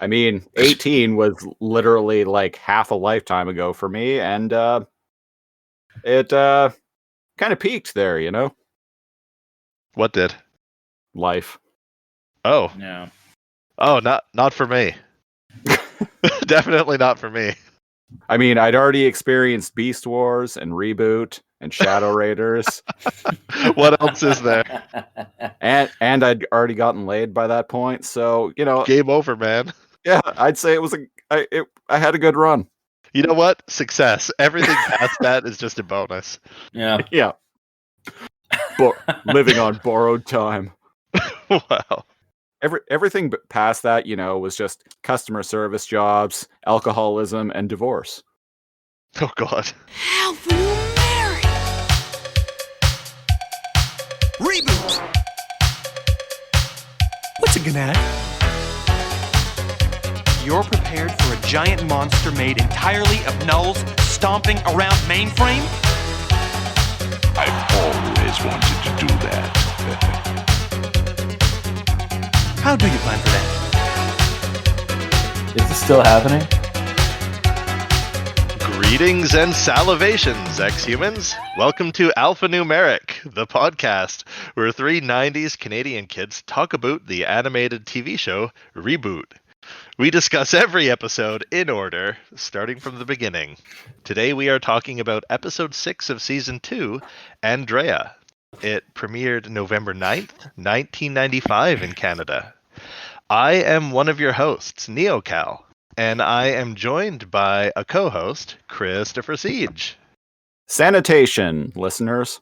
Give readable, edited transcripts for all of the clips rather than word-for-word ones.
I mean, 18 was literally like half a lifetime ago for me, and it kind of peaked there, you know? What did? Life. Oh. Yeah. Oh, not for me. Definitely not for me. I mean, I'd already experienced Beast Wars and ReBoot and Shadow Raiders. What else is there? And I'd already gotten laid by that point, so, you know, Game over, man. yeah, I'd say it was I had a good run. You know what? Success. Everything past that is just a bonus. Yeah. Yeah. Living on borrowed time. Wow. Everything past that, you know, was just customer service jobs, alcoholism, and divorce. Oh, God. Alphanumeric. ReBoot. What's a gnat? You're prepared for a giant monster made entirely of nulls stomping around mainframe? I've always wanted to do that. How do you plan for that? Is this still happening? Greetings and salivations, ex-humans. Welcome to Alphanumeric, the podcast where three 90s Canadian kids talk about the animated TV show ReBoot. We discuss every episode in order, starting from the beginning. Today we are talking about episode 6 of season 2, AndrAIa. It premiered November 9th, 1995 in Canada. I am one of your hosts, NeoCal, and I am joined by a co-host, Christopher Siege. Sanitation, listeners.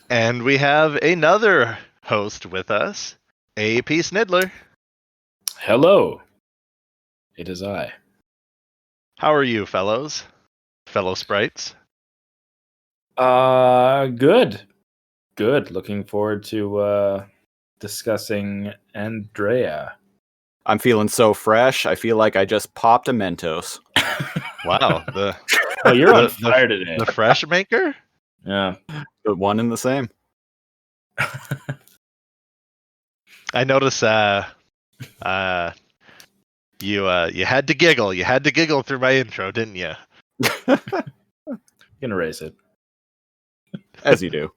And we have another host with us, AP Snidler. Hello. It is I. How are you, fellow sprites? Good. Good. Looking forward to discussing AndrAIa. I'm feeling so fresh. I feel like I just popped a Mentos. Wow, Oh, you're on fire today. the fresh maker? Yeah. The one and the same. I notice you had to giggle. You had to giggle through my intro, didn't you? You can erase it. As you do.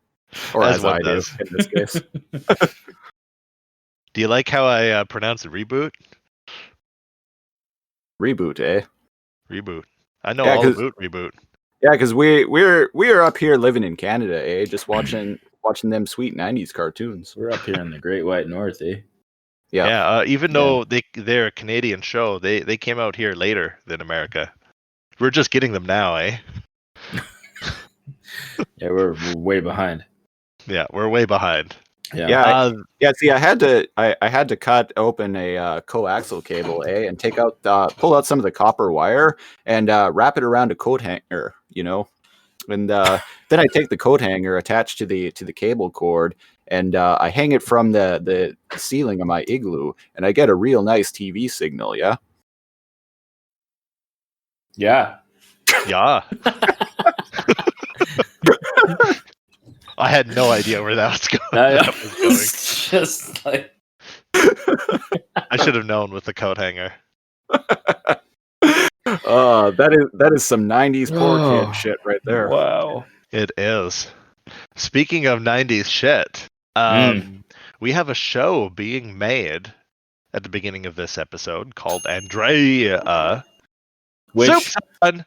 Or As as one I do, does. in this case. Do you like how I pronounce ReBoot? ReBoot, eh? ReBoot. I know Yeah, all 'cause- about ReBoot. Yeah, because we're up here living in Canada, eh? Just watching them sweet 90s cartoons. We're up here in the Great White North, eh? Yeah. Yeah, even though they're a Canadian show, they came out here later than America. We're just getting them now, eh? Yeah, we're way behind. Yeah, we're way behind. Yeah. Yeah, see, I had to cut open a coaxial cable, and pull out some of the copper wire and wrap it around a coat hanger, you know, and then I take the coat hanger attached to the cable cord and I hang it from the ceiling of my igloo, and I get a real nice TV signal. Yeah. Yeah. Yeah. I had no idea where that was going. That was going. It's just like I should have known with the coat hanger. That is some 90s poor kid shit right there. wow. It is. Speaking of 90s shit, we have a show being made at the beginning of this episode called AndrAIa. Which Soup's on.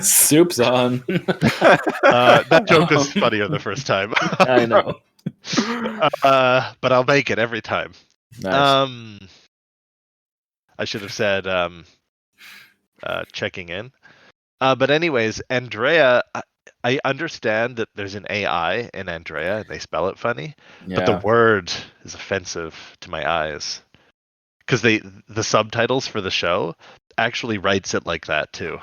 soup's on. That joke was funnier the first time. I know. But I'll make it every time. Nice. I should have said checking in. But anyways, AndrAIa, I understand that there's an AI in AndrAIa and they spell it funny, but the word is offensive to my eyes. Because the subtitles for the show actually writes it like that too.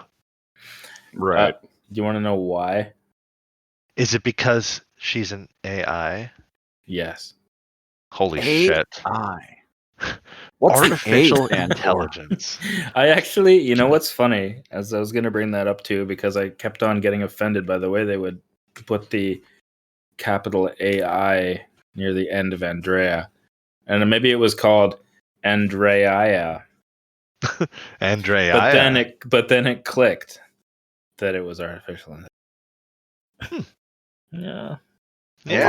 Right. Do you want to know why? Is it because she's an AI? Yes. Holy shit. What's Artificial the A intelligence. I actually, you know what's funny? As I was going to bring that up too, because I kept on getting offended by the way they would put the capital AI near the end of AndrAIa. And maybe it was called AndrAIa. AndrAIa. But then it clicked that it was artificial. Yeah. Yeah.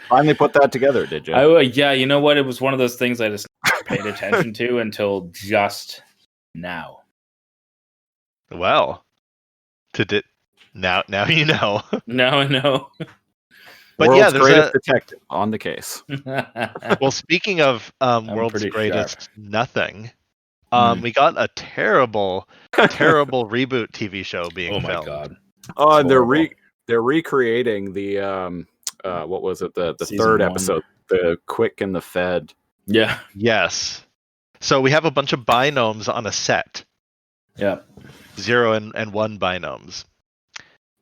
Finally put that together, did you? Yeah, you know what? It was one of those things I just paid attention to until just now. Well, now you know. Now I know. But World's yeah, there's greatest detective on the case. Well, speaking of World's pretty Greatest Nothing, Hmm. we got a terrible reboot TV show being Oh my filmed. god. Oh, and horrible. they're recreating the what was it, the Season third 1. episode, the Quick and the Fed. Yeah. Yes. So we have a bunch of binomes on a set, Yeah. 0 and 1 binomes,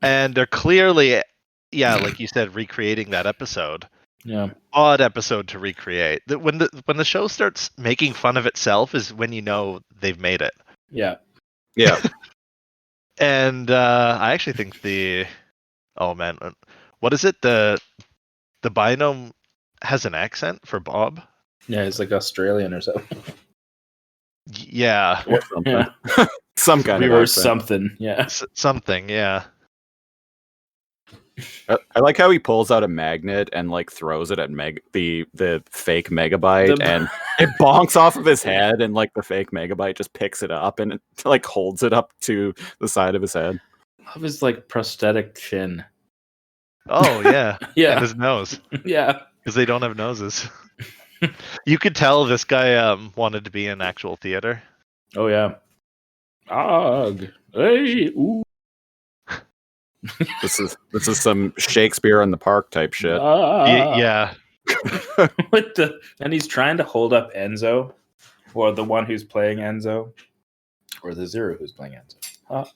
and they're clearly, like you said, recreating that episode. Yeah. Odd episode to recreate. When the show starts making fun of itself is when you know they've made it. Yeah. Yeah. And I actually think what is it? The binome has an accent for Bob. Yeah, he's like Australian or something. Yeah, Or something. Yeah. Some kind of Or accent. something. Yeah. Something. Yeah. I like how he pulls out a magnet and like throws it at the fake megabyte, and it bonks off of his head, and like the fake megabyte just picks it up and it, like holds it up to the side of his head. Love his like prosthetic chin. Oh yeah. And Yeah. his nose, Yeah. because they don't have noses. You could tell this guy wanted to be in actual theater. Oh yeah. Ugh. Hey. Ooh. This is some Shakespeare in the Park type shit. Yeah. And he's trying to hold up Enzo, or the one who's playing Enzo, or the 0 who's playing Enzo.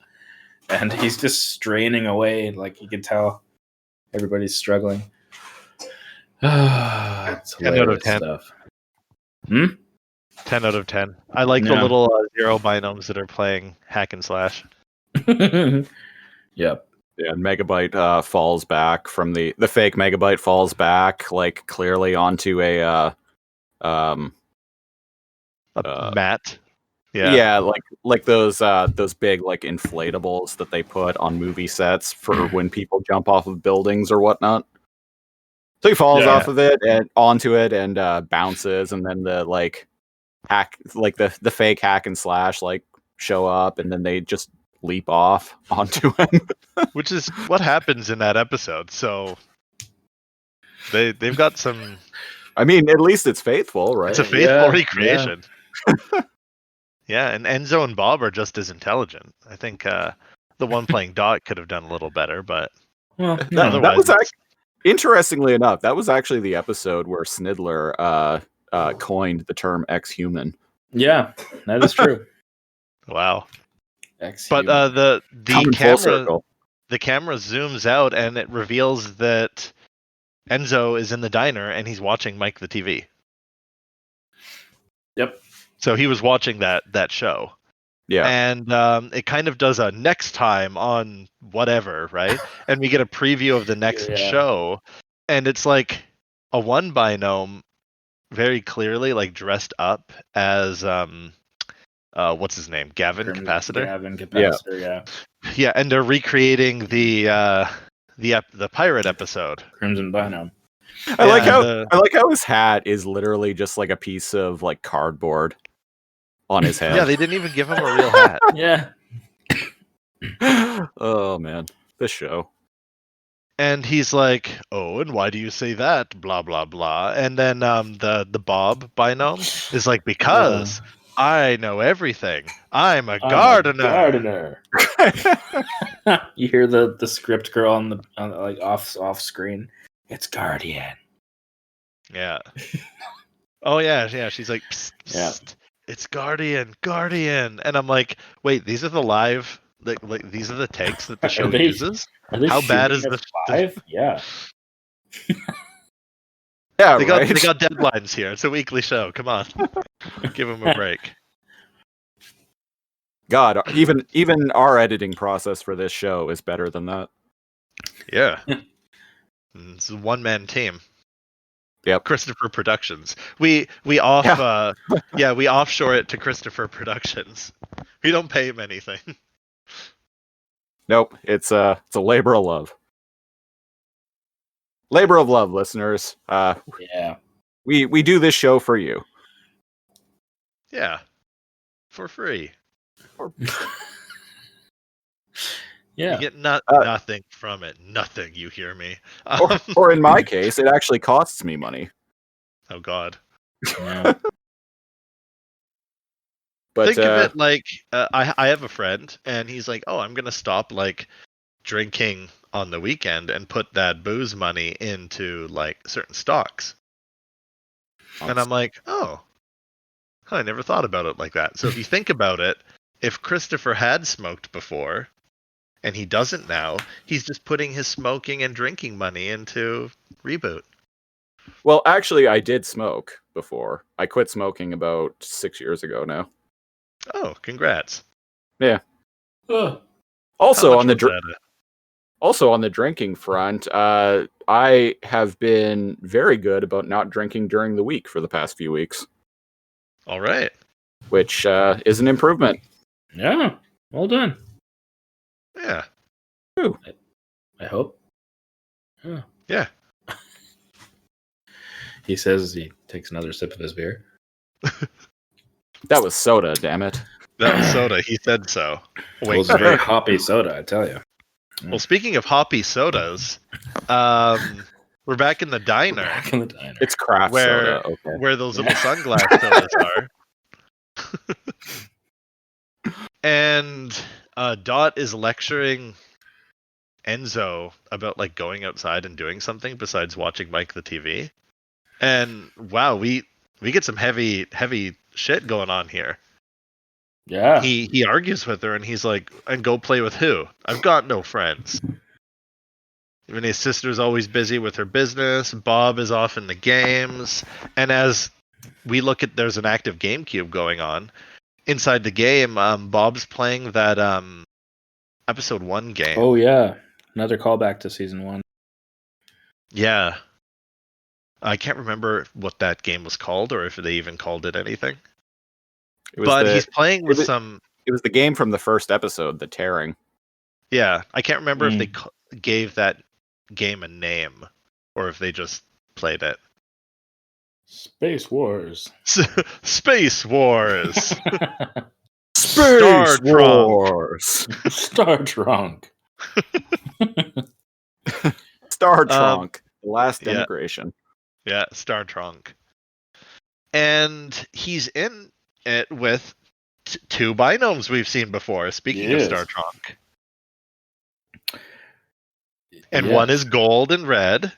And he's just straining away, like you can tell everybody's struggling. It's 10 out of hilarious 10. stuff. 10 out of 10. I like the Yeah. little 0 binomes that are playing hack and slash. Yep. Yeah, and Megabyte falls back from the fake Megabyte falls back like clearly onto a Matt. yeah, like those big like inflatables that they put on movie sets for when people jump off of buildings or whatnot. So he falls Yeah. off of it and onto it and bounces, and then the like hack, like the fake hack and slash like show up, and then they just leap off onto him. Which is what happens in that episode. So they've got some. I mean, at least it's faithful, right? It's a faithful Yeah, recreation. Yeah, and Enzo and Bob are just as intelligent. I think the one playing Dot could have done a little better, but Well, That, no. that was actually, interestingly enough, that was actually the episode where Snidler coined the term ex-human. Yeah, that is true. wow. Ex-human. But the Coming full camera circle. the camera zooms out and it reveals that Enzo is in the diner and he's watching Mike the TV. Yep. So he was watching that show. Yeah. And it kind of does a next time on whatever, right? And we get a preview of the next Yeah. show, and it's like a 1 binome, very clearly like dressed up as what's his name, Gavin Capacitor. Gavin Capacitor, yeah. Yeah, and they're recreating the pirate episode. Crimson Binome. I like Yeah, how his hat is literally just like a piece of like cardboard on his head. Yeah, they didn't even give him a real hat. Yeah. Oh man, this show. And he's like, "Oh, and why do you say that? Blah blah blah." And then the Bob binome is like, "Because I know everything. I'm a gardener." You hear the script girl on the like off screen. It's Guardian. Yeah. Oh yeah. She's like, psst, psst, Yeah. it's Guardian. And I'm like, wait, these are the live, like these are the takes that the show Are they- uses. Are they How bad shooting is at the- 5? Yeah. Yeah, They right. got deadlines here. It's a weekly show. Come on, give them a break. God, even our editing process for this show is better than that. Yeah. It's a 1-man team. Yep. Christopher Productions. We offshore it to Christopher Productions. We don't pay him anything. Nope. It's a labor of love. Labor of love, listeners. Yeah. We do this show for you. Yeah, for free. Yeah. You get nothing from it. Nothing. You hear me? Or in my case, it actually costs me money. Oh God. Yeah. But Think of it like I have a friend, and he's like, "Oh, I'm gonna stop like drinking on the weekend and put that booze money into like certain stocks." And I'm like, "Oh, I never thought about it like that." So if you think about it, if Christopher had smoked before, and he doesn't now, he's just putting his smoking and drinking money into ReBoot. well, actually, I did smoke before. I quit smoking about 6 years ago now. Oh, congrats! Yeah. Ugh. Also How on much the was that? also on the drinking front, I have been very good about not drinking during the week for the past few weeks, All right. which is an improvement. Yeah. Well done. Yeah. I hope. Yeah. Yeah. He says he takes another sip of his beer. That was soda, damn it. That was soda. He said so. It Wink, was a very wink. hoppy soda, I tell you. Well, speaking of hoppy sodas, we're back in the diner Back in the diner. It's craft where soda. Okay. where those little sunglass sodas are. And Dot is lecturing Enzo about like going outside and doing something besides watching Mike the TV. And wow, we get some heavy shit going on here. Yeah. He argues with her and he's like, "And go play with who? I've got no friends." Even his sister's always busy with her business. Bob is off in the games. And as we look at, there's an active GameCube going on. Inside the game, Bob's playing that episode 1 game. Oh, yeah. Another callback to season 1. Yeah. I can't remember what that game was called or if they even called it anything. But he's playing with some... It was the game from the first episode, the Tearing. Yeah, I can't remember if they gave that game a name or if they just played it. Space Wars. Space Wars. Space Trunk. Wars. Star Trunk. Star Trunk. The last yeah. integration. Yeah, Star Trunk. And he's in it with two binomes we've seen before, speaking of Star Trunk. And one is gold and red.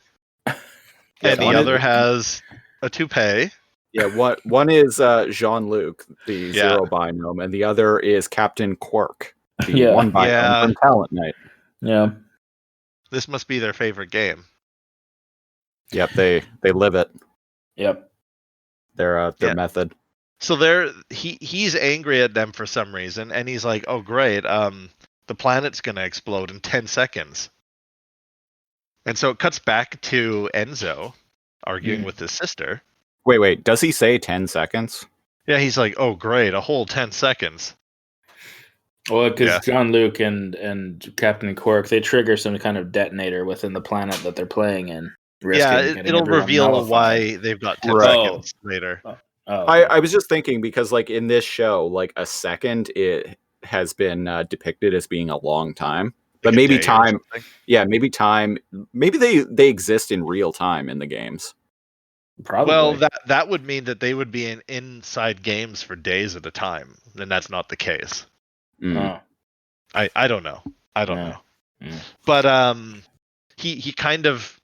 And the other has a toupee. Yeah, one is Jean-Luc, the Zero binome, and the other is Captain Quark, the one binome from Talent Night. Yeah. This must be their favorite game. Yep, they live it. Yep. Their method. So he's angry at them for some reason, and he's like, "Oh great, the planet's gonna explode in 10 seconds." And so it cuts back to Enzo arguing with his sister. Wait, does he say 10 seconds? Yeah, he's like, "Oh great, a whole 10 seconds." Well, because Jean-Luc and Captain Quark, they trigger some kind of detonator within the planet that they're playing in. Yeah, it'll reveal why they've got 10 seconds later. I was just thinking because, like, in this show, like, a second it has been depicted as being a long time. But maybe time, maybe they exist in real time in the games. Probably. Well, that would mean that they would be in inside games for days at a time, and that's not the case. Oh. I don't know. I don't know. But he kind of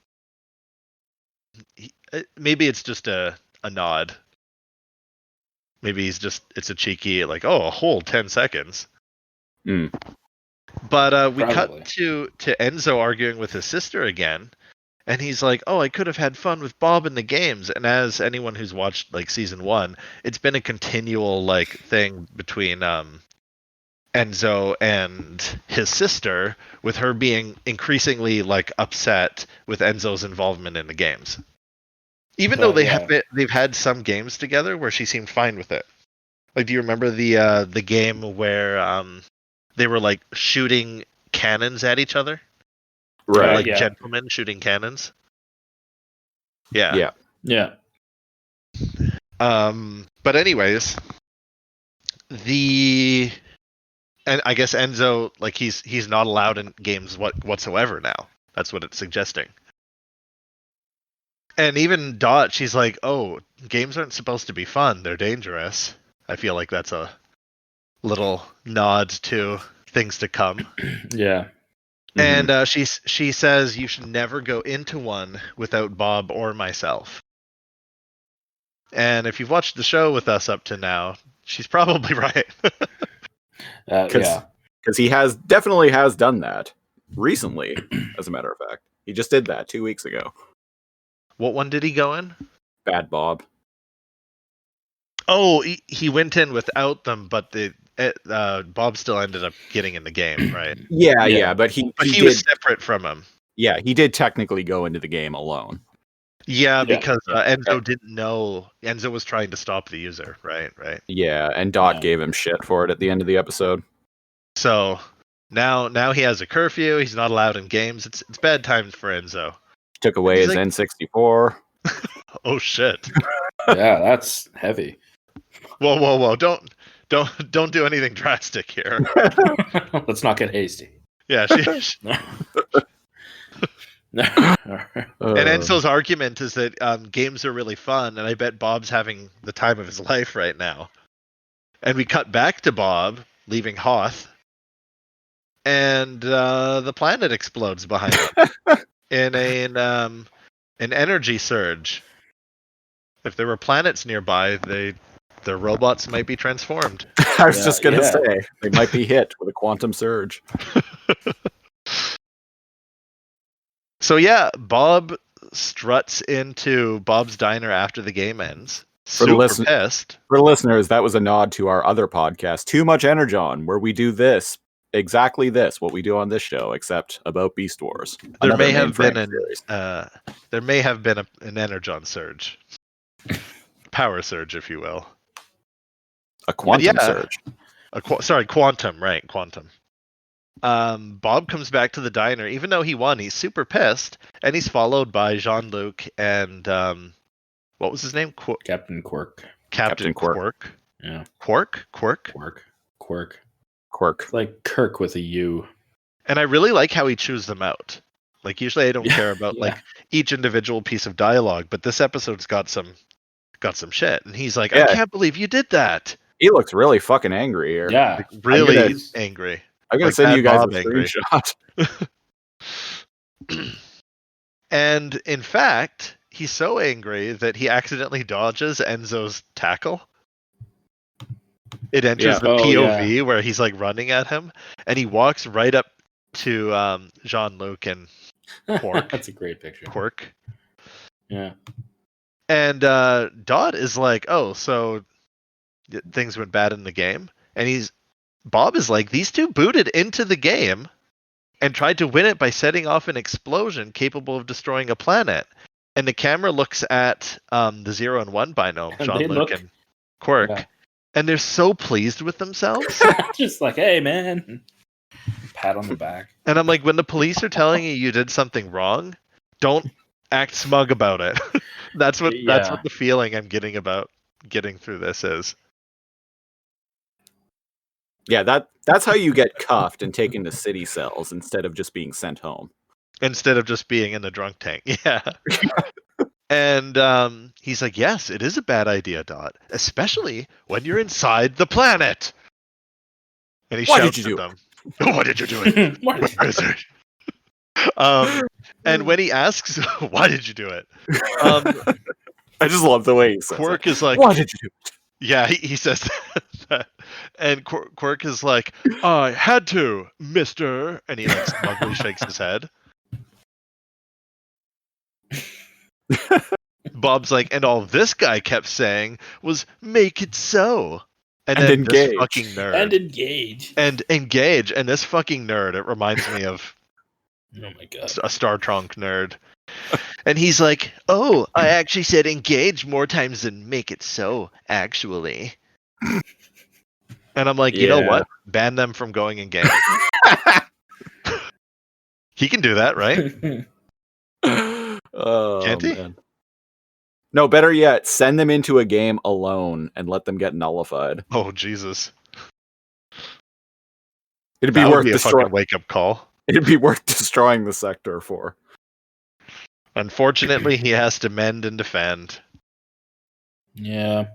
maybe it's just a nod. Maybe it's a cheeky like, "Oh, a whole 10 seconds." But we cut to Enzo arguing with his sister again, and he's like, "Oh, I could have had fun with Bob in the games." And as anyone who's watched like season 1, it's been a continual like thing between Enzo and his sister, with her being increasingly like upset with Enzo's involvement in the games. Even though they've had some games together where she seemed fine with it. Like, do you remember the game where they were like shooting cannons at each other? Right. Like Yeah. gentlemen shooting cannons. Yeah. Yeah. Yeah. But anyways, and I guess Enzo, like he's not allowed in games whatsoever now. That's what it's suggesting. And even Dot, she's like, "Oh, games aren't supposed to be fun; they're dangerous." I feel like that's a little nod to things to come. Yeah. And she says you should never go into one without Bob or myself. And if you've watched the show with us up to now, she's probably right. Yeah. Because he definitely has done that recently, as a matter of fact. He just did that 2 weeks ago. What one did he go in? Bad Bob. Oh, he went in without them, but Bob still ended up getting in the game, right? Yeah, but he was separate from him. Yeah, he did technically go into the game alone. Yeah, because Enzo didn't know. Enzo was trying to stop the user, right? Yeah, and Dot gave him shit for it at the end of the episode. So now he has a curfew. He's not allowed in games. It's bad times for Enzo. Took away his N64. Oh shit! Yeah, that's heavy. Whoa! Don't do anything drastic here. Let's not get hasty. Yeah, And Enzo's argument is that games are really fun, and I bet Bob's having the time of his life right now. And we cut back to Bob leaving Hoth, and the planet explodes behind him in an energy surge. If there were planets nearby, their robots might be transformed. I was just gonna say they might be hit with a quantum surge. So yeah, Bob struts into Bob's Diner after the game ends. Pissed. For the listeners, that was a nod to our other podcast, Too Much Energon, where we do exactly this, what we do on this show, except about Beast Wars. There may have been an Energon surge. Power surge, if you will. A quantum surge. Quantum, right, quantum. Bob comes back to the diner. Even though he won, he's super pissed, and he's followed by Jean-Luc and what was his name? Captain Quirk. Captain Quirk. Yeah. Quirk. It's like Kirk with a U. And I really like how he chews them out. Like usually I don't care about like each individual piece of dialogue, but this episode's got some shit. And he's like, I can't believe you did that. He looks really fucking angry here. Yeah. Like, really angry. I'm gonna send you guys a screenshot. And in fact, he's so angry that he accidentally dodges Enzo's tackle. It enters the POV where he's like running at him, and he walks right up to Jean-Luc and Quirk. That's a great picture. Quirk. Yeah. And Dot is like, oh, so things went bad in the game, and Bob is like, these two booted into the game and tried to win it by setting off an explosion capable of destroying a planet. And the camera looks at the 0 and 1 binom, Jean-Luc and Quirk, and they're so pleased with themselves. Just like, hey, man. Pat on the back. And I'm like, when the police are telling you did something wrong, don't act smug about it. That's what the feeling I'm getting about getting through this is. Yeah, that's how you get cuffed and taken to city cells instead of just being sent home. Instead of just being in the drunk tank. Yeah. And he's like, yes, it is a bad idea, Dot. Especially when you're inside the planet. And he shouts at them. Oh, why did you do it? Where is it? And when he asks, why did you do it? I just love the way he says Quirk is like, why did you do it? Yeah, he says that. And Quirk is like, I had to, mister. And he like smugly shakes his head. Bob's like, and all this guy kept saying was, make it so. And then engage. This fucking nerd. And engage. And this fucking nerd, it reminds me of oh my god, a Star Trek nerd. And he's like, "Oh, I actually said engage more times than make it so, actually." And I'm like, you know Yeah. what? Ban them from going in game. He can do that, right? Oh, Can't he? man. No, better yet, send them into a game alone and let them get nullified. Oh, Jesus. It'd be That would worth be a destroying. fucking wake-up call. It'd be worth destroying the sector for. Unfortunately, he has to mend and defend. Yeah.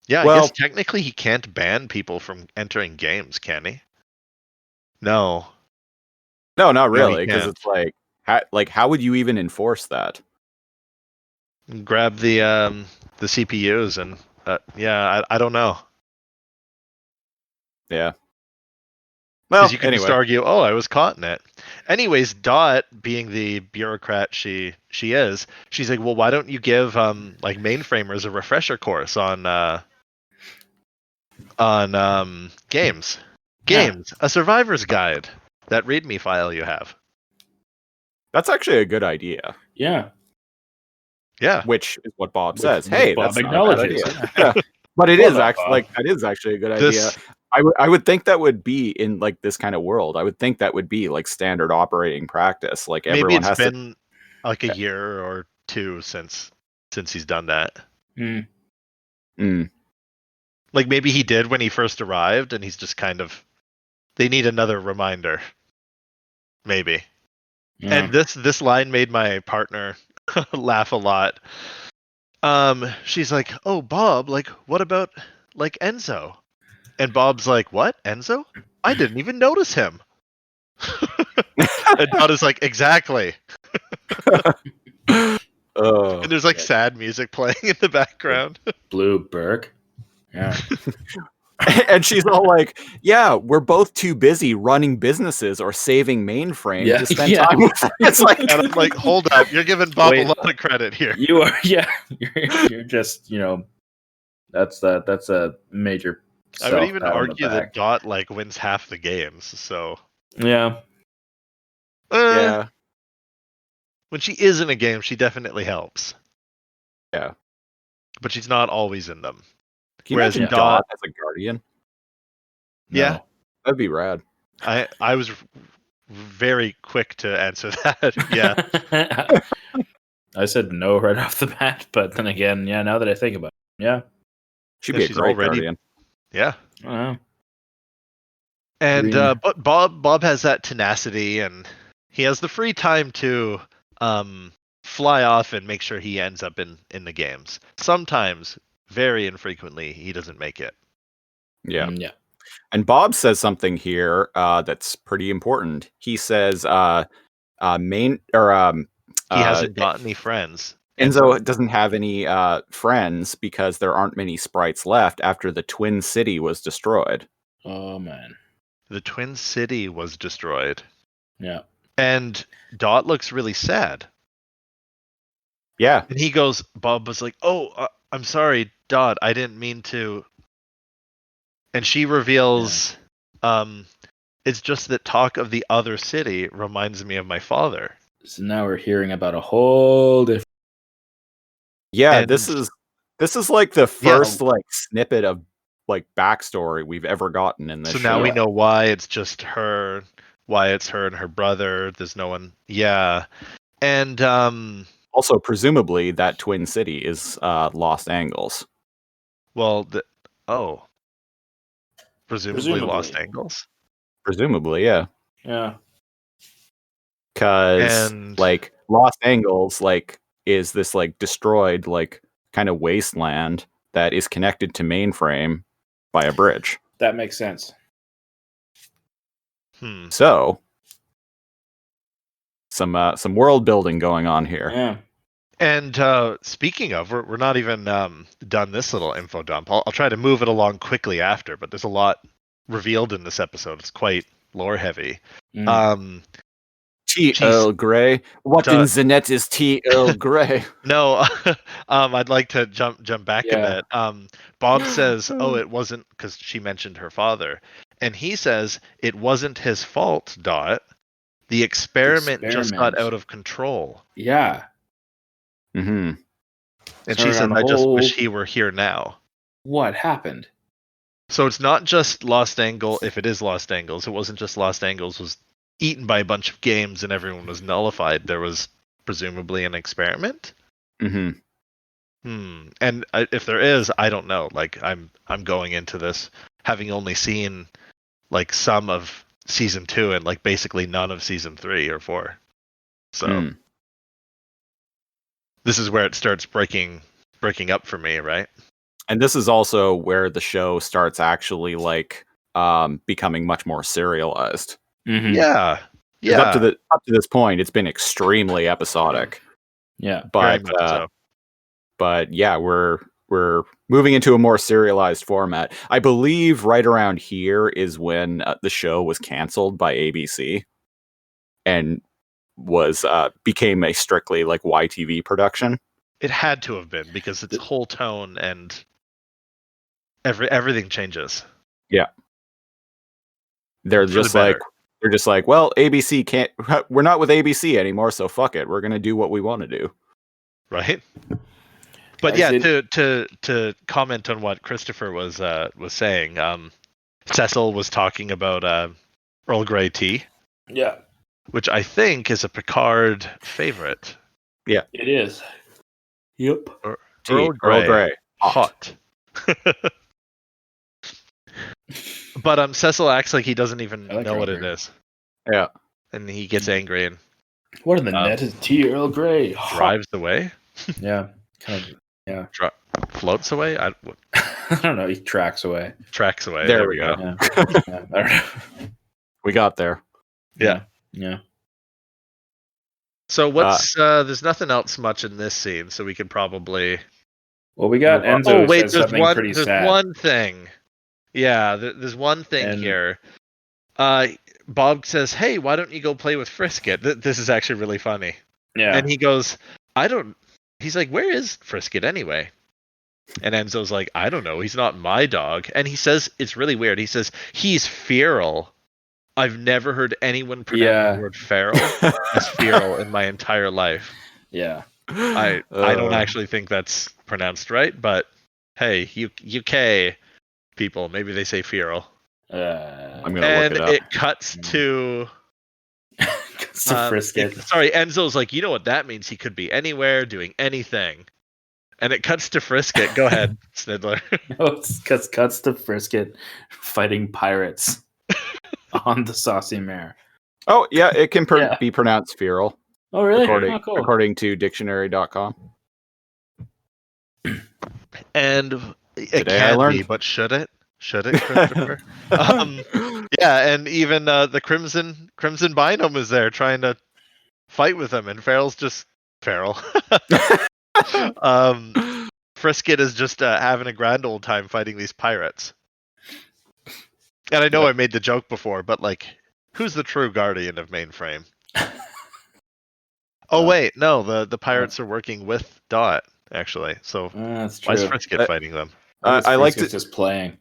Yeah, I Well- guess technically he can't ban people from entering games, can he? No. No, not No, he really, because can't. it's how would you even enforce that? Grab the CPUs and I don't know. Yeah. Well, Because you can just anyway. argue, oh, I was caught in it. Anyways, Dot, being the bureaucrat she is, she's like, well, why don't you give like mainframers a refresher course on games, a survivor's guide, that README file you have. That's actually a good idea, Yeah. Yeah, which is what Bob Which- says. which Hey, Bob that's not a bad acknowledges, idea. yeah. Yeah. But it Well is done, actually Bob. that is actually a good idea. this I would think that would be in like this kind of world. I would think that would be like standard operating practice. Like maybe everyone it's has to. been like a year or two since he's done that. Mm. Mm, Like maybe he did when he first arrived, and he's just kind of. They need another reminder. Maybe. Yeah. And this line made my partner laugh a lot. She's like, "Oh, Bob, like, what about like Enzo?" And Bob's like, "What, Enzo? I didn't even notice him." And Dot is like, "Exactly." oh. And there's like sad music playing in the background. Blue Burke. Yeah. And she's all like, "Yeah, we're both too busy running businesses or saving mainframe Yeah, to spend yeah. time with." It's like, And I'm like, "Hold up, you're giving Bob Wait. a lot of credit here." You are, yeah. You're just, that's a major. I would even self-pat on the argue that back. Dot like wins half the games. So Yeah. yeah, when she is in a game, she definitely helps. Yeah. But she's not always in them. can you Whereas imagine Dot- Dot as a guardian? Yeah. That'd be rad. I was very quick to answer that. Yeah. I said no right off the bat, but then again, yeah. Now that I think about it, yeah. She'd Yeah, be a she's great already- guardian. Yeah. I don't know. And Green. but Bob has that tenacity, and he has the free time to fly off and make sure he ends up in the games. Sometimes, very infrequently, he doesn't make it. Yeah. Yeah. And Bob says something here that's pretty important. He says, "Main or He hasn't got any friends. Enzo doesn't have any friends because there aren't many sprites left after the Twin City was destroyed." Oh man. The Twin City was destroyed, Yeah. and Dot looks really sad. Yeah, And he goes, Bob was like, "Oh, I'm sorry, Dot. I didn't mean to." And she reveals, it's just that talk of the other city reminds me of my father. So now we're hearing about a whole different. yeah. And- This is like the first like snippet of like backstory we've ever gotten in this. So show. now we know why it's just her, why it's her and her brother. There's no one. Yeah. And Also, presumably, that Twin City is Lost Angles. well, presumably Lost Presumably. Angles. Presumably, yeah. Yeah. Because And- like Lost Angles like is this like destroyed like kind of wasteland that is connected to mainframe by a bridge. That makes sense. So some world building going on here. Yeah. And speaking of, we're not even done this little info dump. I'll try to move it along quickly after, but there's a lot revealed in this episode. It's quite lore heavy. Mm. T. Jeez. Earl Grey. What in the net is T. Earl Grey? No, I'd like to jump back Yeah. a bit. Bob says, "Oh, it wasn't," because she mentioned her father, and he says it wasn't his fault, Dot, The experiment just experiment. got out of control. Yeah. Mm-hmm. And Sorry, she said, on I just whole- wish he were here now. What happened? So it's not just Lost Angle. If it is Lost Angles, it wasn't just Lost Angles was eaten by a bunch of games and everyone was nullified. There was presumably an experiment. Mm-hmm. And if there is, I don't know. Like I'm going into this having only seen like some of season 2 and like basically none of season 3 or 4. So this is where it starts breaking up for me, right? And this is also where the show starts actually like becoming much more serialized. Mm-hmm. Yeah. 'Cause up to this point, it's been extremely episodic. Yeah. Very But much so. but yeah, we're moving into a more serialized format. I believe right around here is when the show was canceled by ABC and was became a strictly like YTV production. It had to have been because its whole tone and everything changes. Yeah. They're For the just like better. well, ABC can't we're not with ABC anymore, so fuck it. We're going to do what we want to do. Right? But yeah, to comment on what Christopher was saying, Cecil was talking about Earl Grey tea, Yeah. which I think is a Picard favorite. It is. Yep. Earl Grey. Hot. But Cecil acts like he doesn't even I like know Earl what it Grey. is. Yeah. And he gets angry and What in the net is tea Earl Grey? drives away. Yeah. Kind of. Yeah. Floats away? I don't know. He tracks away. Tracks away. There There we we go. Yeah. I don't know. We got there. Yeah. Yeah. So what's there's nothing else much in this scene, so we could probably Well, we got Enzo. Oh wait, says there's something one. pretty There's sad. one thing. Yeah, there's one thing And- here. Bob says, "Hey, why don't you go play with Frisket?" This is actually really funny. Yeah. And he goes, "I don't." He's like, "Where is Frisket anyway?" And Enzo's like, "I don't know. He's not my dog." And he says, "It's really weird." He says, "He's feral." I've never heard anyone pronounce the word feral as feral in my entire life. Yeah. I don't actually think that's pronounced right, but hey, UK people, maybe they say feral. I'm gonna And look it up. it cuts to Frisket. Enzo's like, you know what that means? He could be anywhere, doing anything. And it cuts to Frisket. Go ahead, Snidler. No, it's cuts to Frisket fighting pirates on the Saucy Mare. Oh yeah, it can Yeah. be pronounced feral. Oh, really? According, Oh, cool. according to dictionary.com. And it Today I can learned. be, but should it? Should it, Christopher? Yeah, and even the Crimson Binom is there trying to fight with him, and Farrell's just feral. Frisket is just having a grand old time fighting these pirates. And I know I made the joke before, but like, who's the true guardian of Mainframe? Oh wait, no, the pirates are working with Dot actually. So That's why is true. Frisket fighting them? I like to just playing.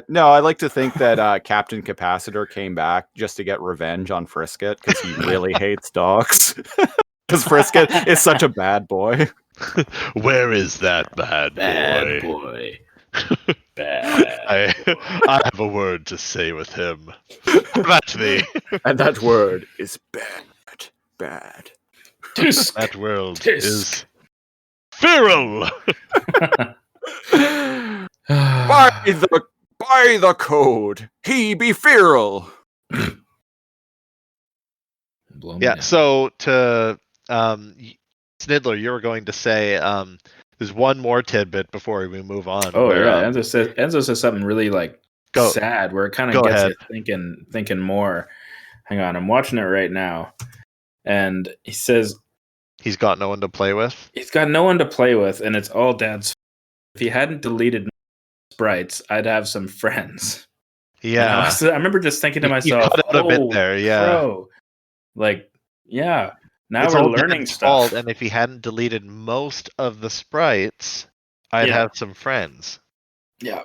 no, I like to think that Captain Capacitor came back just to get revenge on Frisket because he really hates dogs. Because Frisket is such a bad boy. Where is that bad boy? Bad. I have a word to say with him. That's me. And that word is bad. Bad. That word is feral. By the code, he be feral. Yeah. So to Snidler, you were going to say there's one more tidbit before we move on. Oh where, yeah, Enzo says something really like Go. sad, where it kind of Go gets ahead. you thinking more. Hang on, I'm watching it right now, and he says he's got no one to play with. he's got no one to play with, and it's all Dad's. If he hadn't deleted sprites, I'd have some friends. Yeah. I remember just thinking to myself, you cut out a bit there, yeah. Bro. Like, yeah. Now It's we're all learning Dan's stuff. fault, and if he hadn't deleted most of the sprites, I'd have some friends. Yeah.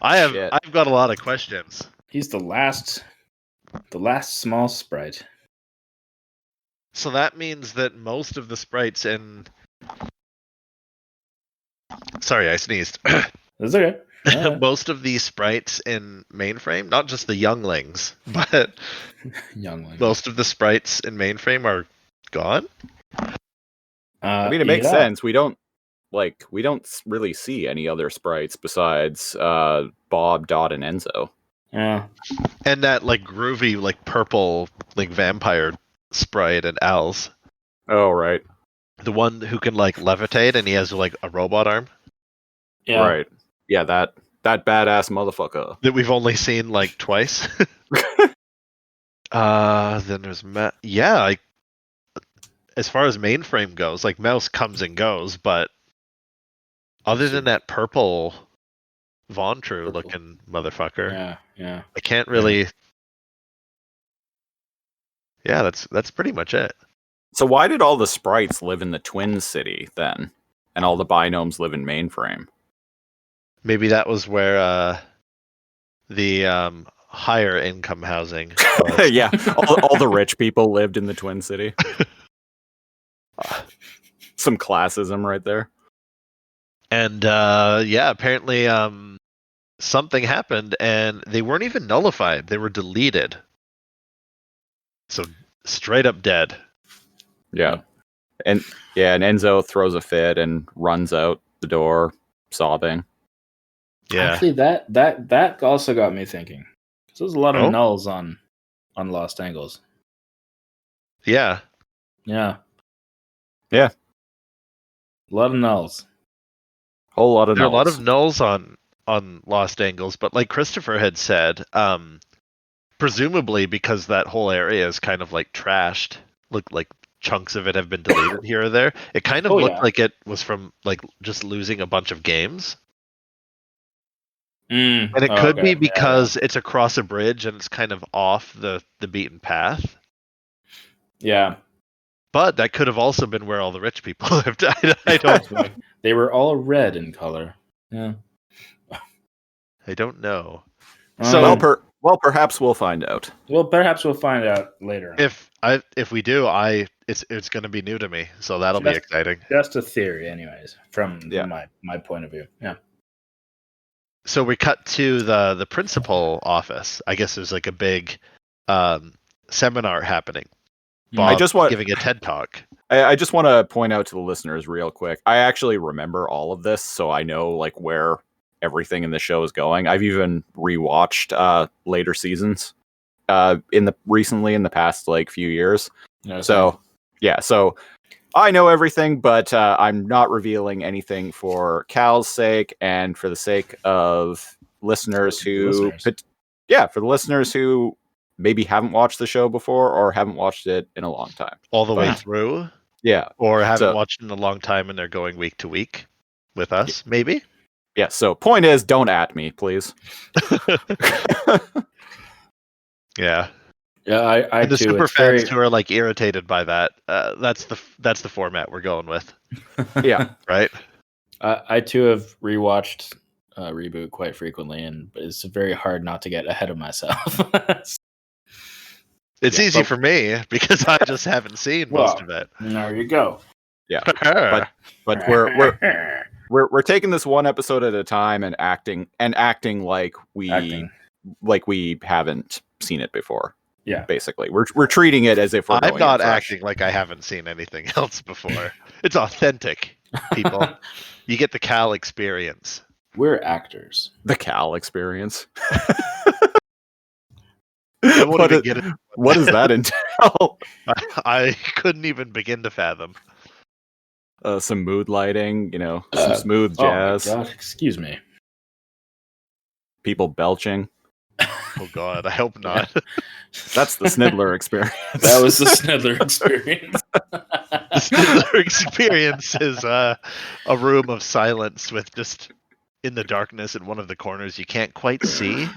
I've Shit. got a lot of questions. He's the last small sprite. So that means that most of the sprites in... Sorry, I sneezed. That's okay. Most of the sprites in mainframe, not just the younglings, but Youngling. most of the sprites in mainframe are gone. I mean, it makes yeah. sense. We don't really see any other sprites besides Bob, Dot, and Enzo. Yeah. And that like groovy, like purple, like vampire sprite and Al's. Oh, right. The one who can like levitate and he has like a robot arm. Yeah. Right. Yeah, that badass motherfucker. That we've only seen like twice. Then there's like as far as mainframe goes, like Mouse comes and goes, but other than that purple Vontrue looking motherfucker, Yeah. I can't really. Yeah, that's pretty much it. So why did all the sprites live in the Twin City then, and all the binomes live in mainframe? Maybe that was where the higher income housing was. Yeah, all the rich people lived in the Twin City. Some classism right there. And apparently something happened and they weren't even nullified. They were deleted. So straight up dead. Yeah. And Enzo throws a fit and runs out the door sobbing. Yeah. Actually, that also got me thinking. There's a lot of nulls on Lost Angles. Yeah. Yeah. Yeah. A lot of nulls. Whole lot of There are nulls. a lot of nulls on Lost Angles, but like Christopher had said, presumably because that whole area is kind of like trashed, look like chunks of it have been deleted here or there. It kind of looked like it was from like just losing a bunch of games. And it could be because it's across a bridge and it's kind of off the beaten path. Yeah. But that could have also been where all the rich people lived. I don't. They were all red in color. Yeah. I don't know. So perhaps we'll find out. Well, perhaps we'll find out later. If we do, it's going to be new to me, so that'll be exciting. Just a theory, anyways, from my point of view. Yeah. So we cut to the principal office. I guess there's like a big seminar happening. Bob giving a TED talk. I just want to point out to the listeners real quick. I actually remember all of this, so I know like where everything in the show is going. I've even rewatched later seasons recently in the past like few years. So I know everything, but I'm not revealing anything for Cal's sake and for the sake of listeners who maybe haven't watched the show before or haven't watched it in a long time. All the way through? Yeah. Or haven't watched it in a long time and they're going week to week with us, maybe? Yeah, so point is, don't at me, please. Yeah. Yeah, I and the too, super fans who are like irritated by that, that's the format we're going with. Yeah. Right? I too have rewatched ReBoot quite frequently, and it's very hard not to get ahead of myself. It's easy for me because I just haven't seen most of it. There you go. Yeah, but we're taking this one episode at a time and acting like we haven't seen it before. Yeah, basically, we're treating it as if we're. I'm not acting like I haven't seen anything else before. It's authentic, people. You get the Cal experience. We're actors. The Cal experience. What does that entail? I couldn't even begin to fathom. Some mood lighting, some smooth jazz. Oh my God, excuse me. People belching. Oh God, I hope not. That's the Snidler experience. That was the Snidler experience. The Snidler experience is a room of silence with just in the darkness in one of the corners you can't quite see.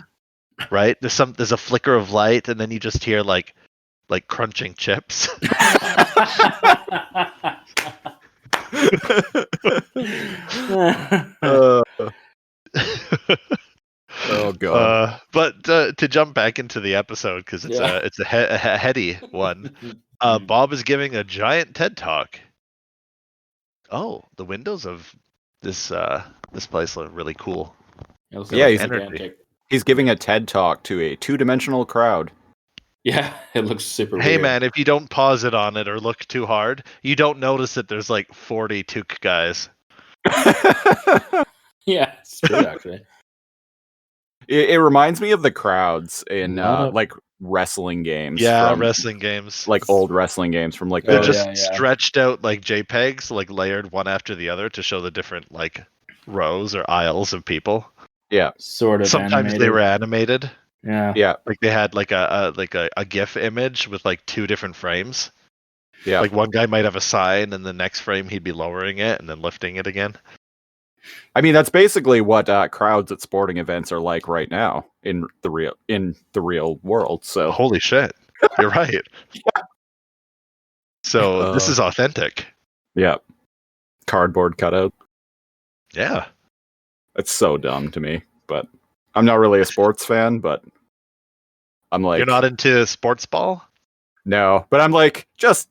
Right? There's a flicker of light, and then you just hear like crunching chips. Oh God! But to jump back into the episode because it's a heady one. Bob is giving a giant TED talk. Oh, the windows of this place look really cool. It looks Yeah, like he's- gigantic. He's giving a TED talk to a two-dimensional crowd. Yeah, it looks super Hey weird. man, if you don't pause it on it or look too hard, you don't notice that there's like 40 Took guys. Yeah, it's true actually. It reminds me of the crowds in Lot of- like wrestling games. Yeah, from, wrestling games. like old wrestling games from like They're Oh, just yeah. stretched out like JPEGs, like layered one after the other to show the different like rows or aisles of people. Sort of Sometimes they animated. were animated. Yeah. Yeah, Like they had like a GIF image with like two different frames. yeah. Like one guy might have a sign, and the next frame he'd be lowering it and then lifting it again. I mean, that's basically what crowds at sporting events are like right now in the real world. So Holy shit, you're right. So this is authentic. yeah, cardboard cutout. Yeah. It's so dumb to me, but I'm not really a sports fan. But I'm like, You're not into sports ball? no, but I'm like, just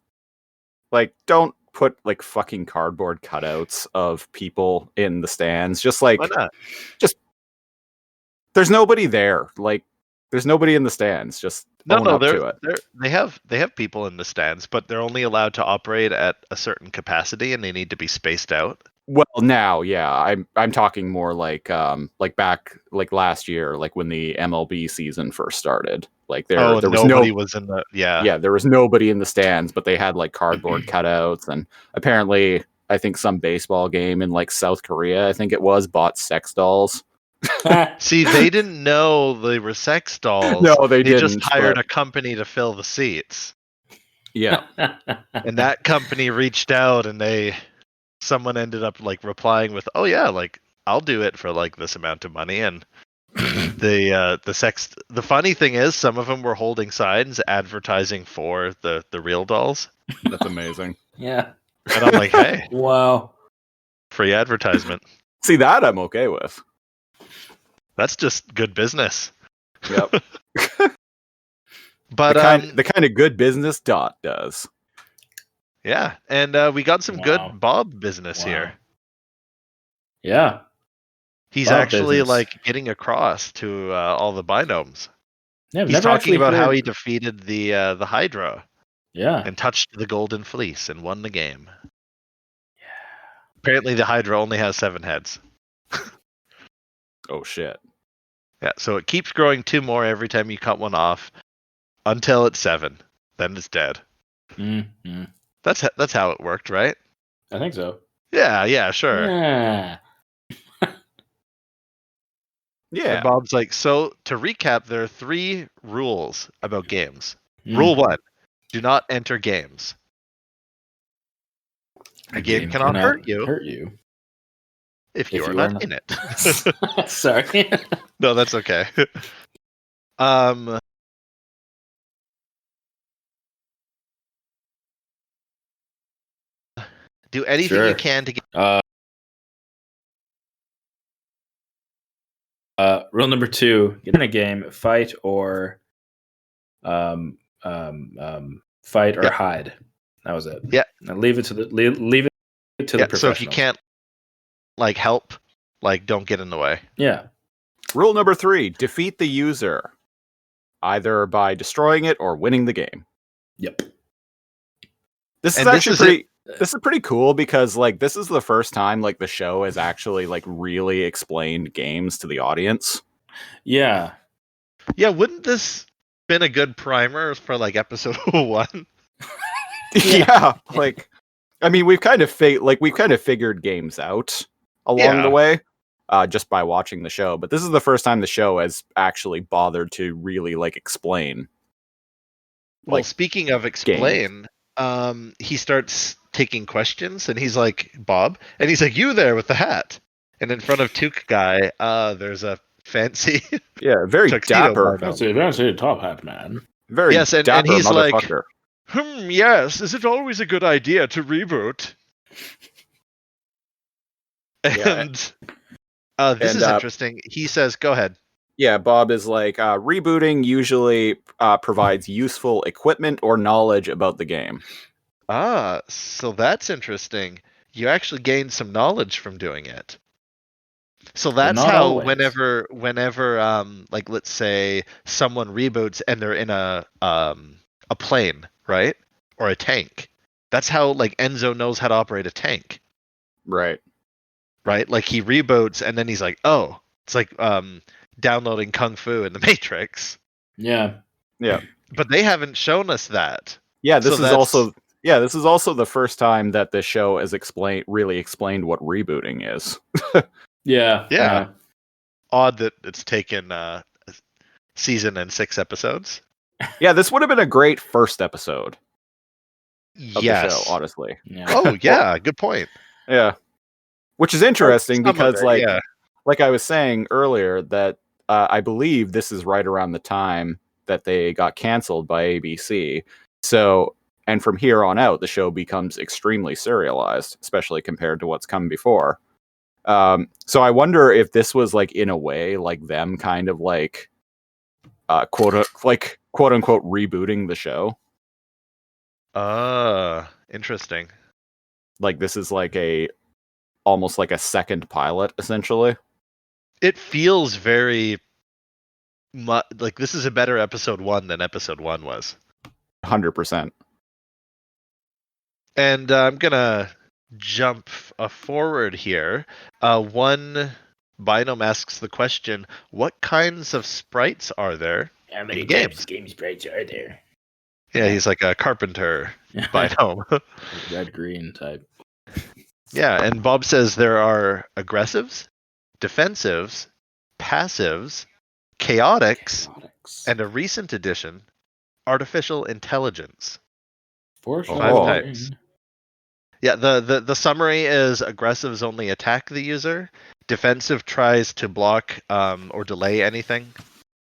like, don't put like fucking cardboard cutouts of people in the stands. Just like, Why not? there's nobody there. Like, there's nobody in the stands. Just own up to it. they have people in the stands, but they're only allowed to operate at a certain capacity, and they need to be spaced out. Well, now, yeah, I'm talking more like back like last year, like when the MLB season first started. Like there was nobody was in the yeah, there was nobody in the stands, but they had like cardboard cutouts, and apparently, I think some baseball game in like South Korea, I think it was, bought sex dolls. See, they didn't know they were sex dolls. No, they didn't. just hired but- a company to fill the seats, Yeah, and that company reached out, and someone ended up like replying with, "Oh yeah, like I'll do it for like this amount of money." And the funny thing is, some of them were holding signs advertising for the real dolls, that's amazing. Yeah. and I'm like, hey, Wow. free advertisement. See, that I'm okay with. That's just good business. Yep. But the kind of good business Dot does. yeah, and we got some Wow. good Bob business Wow. here. Yeah. He's Bob actually business. like getting across to all the binomes. Yeah, I've He's never talking actually about how heard- he defeated the Hydra Yeah. and touched the Golden Fleece and won the game. Apparently, the Hydra only has 7 heads. Oh shit. Yeah, so it keeps growing 2 more every time you cut one off until it's 7. Then it's dead. Mm-hmm. That's how it worked, right? I think so. Yeah, sure. Yeah. Yeah. And Bob's like, so to recap, there are 3 rules about games. Mm. Rule 1, do not enter games. A game cannot hurt you Hurt you. if you if are you are not not- in it. Sorry. No, that's okay. Do anything Sure. you can to get. Rule number 2: get in a game, fight or fight or Yeah. hide. That was it. Yeah. Now leave it to the leave it to the Yeah, so if you professionals. can't like help, like don't get in the way. Yeah. Rule number 3: defeat the user, either by destroying it or winning the game. Yep. This is And this actually is pretty. This is pretty cool because like this is the first time like the show has actually like really explained games to the audience. Yeah. Yeah, wouldn't this been a good primer for like episode 1? Yeah, like I mean we've kind of figured games out along Yeah. the way just by watching the show, but this is the first time the show has actually bothered to really like explain. Well, Like, speaking of explain, he starts taking questions and he's like, Bob, and he's like, you there with the hat. And in front of Took guy, there's a fancy yeah, very tuxedo dapper, button. That's a top hat, man. very Yes, and dapper he's like- motherfucker. Yes, is it always a good idea to reboot? Yeah. And this is And, interesting. He says, go ahead. Yeah, Bob is like, rebooting usually provides useful equipment or knowledge about the game. Ah, so that's interesting. You actually gained some knowledge from doing it. So that's not how always. whenever like let's say someone reboots and they're in a plane, right? Or a tank. That's how like Enzo knows how to operate a tank, Right. right? Like he reboots and then he's like, "Oh, it's like downloading Kung Fu in the Matrix." Yeah. Yeah. But they haven't shown us that. Yeah, So this is that's also the first time that the show has really explained what rebooting is. Yeah. yeah. Odd that it's taken season and 6 episodes. Yeah, this would have been a great first episode of the show, Yes. honestly. Yeah. Oh yeah, good point. Yeah. Which is interesting Some of because it, yeah. like I was saying earlier, that I believe this is right around the time that they got canceled by ABC. So, and from here on out, the show becomes extremely serialized, especially compared to what's come before. So I wonder if this was like in a way like them kind of like quote unquote rebooting the show. Interesting. Like this is like almost like a second pilot, essentially. It feels very like this is a better episode 1 than episode 1 was. 100%. And I'm gonna jump forward here. One Binom asks the question, what kinds of sprites are there How many in types games? of game sprites are there? Yeah, he's like a carpenter Binom. Red green type. Yeah, and Bob says there are aggressives, defensives, passives, chaotics, and a recent addition, artificial intelligence. For Oh. 5 sure. types. Yeah, the summary is aggressives only attack the user. Defensive tries to block or delay anything.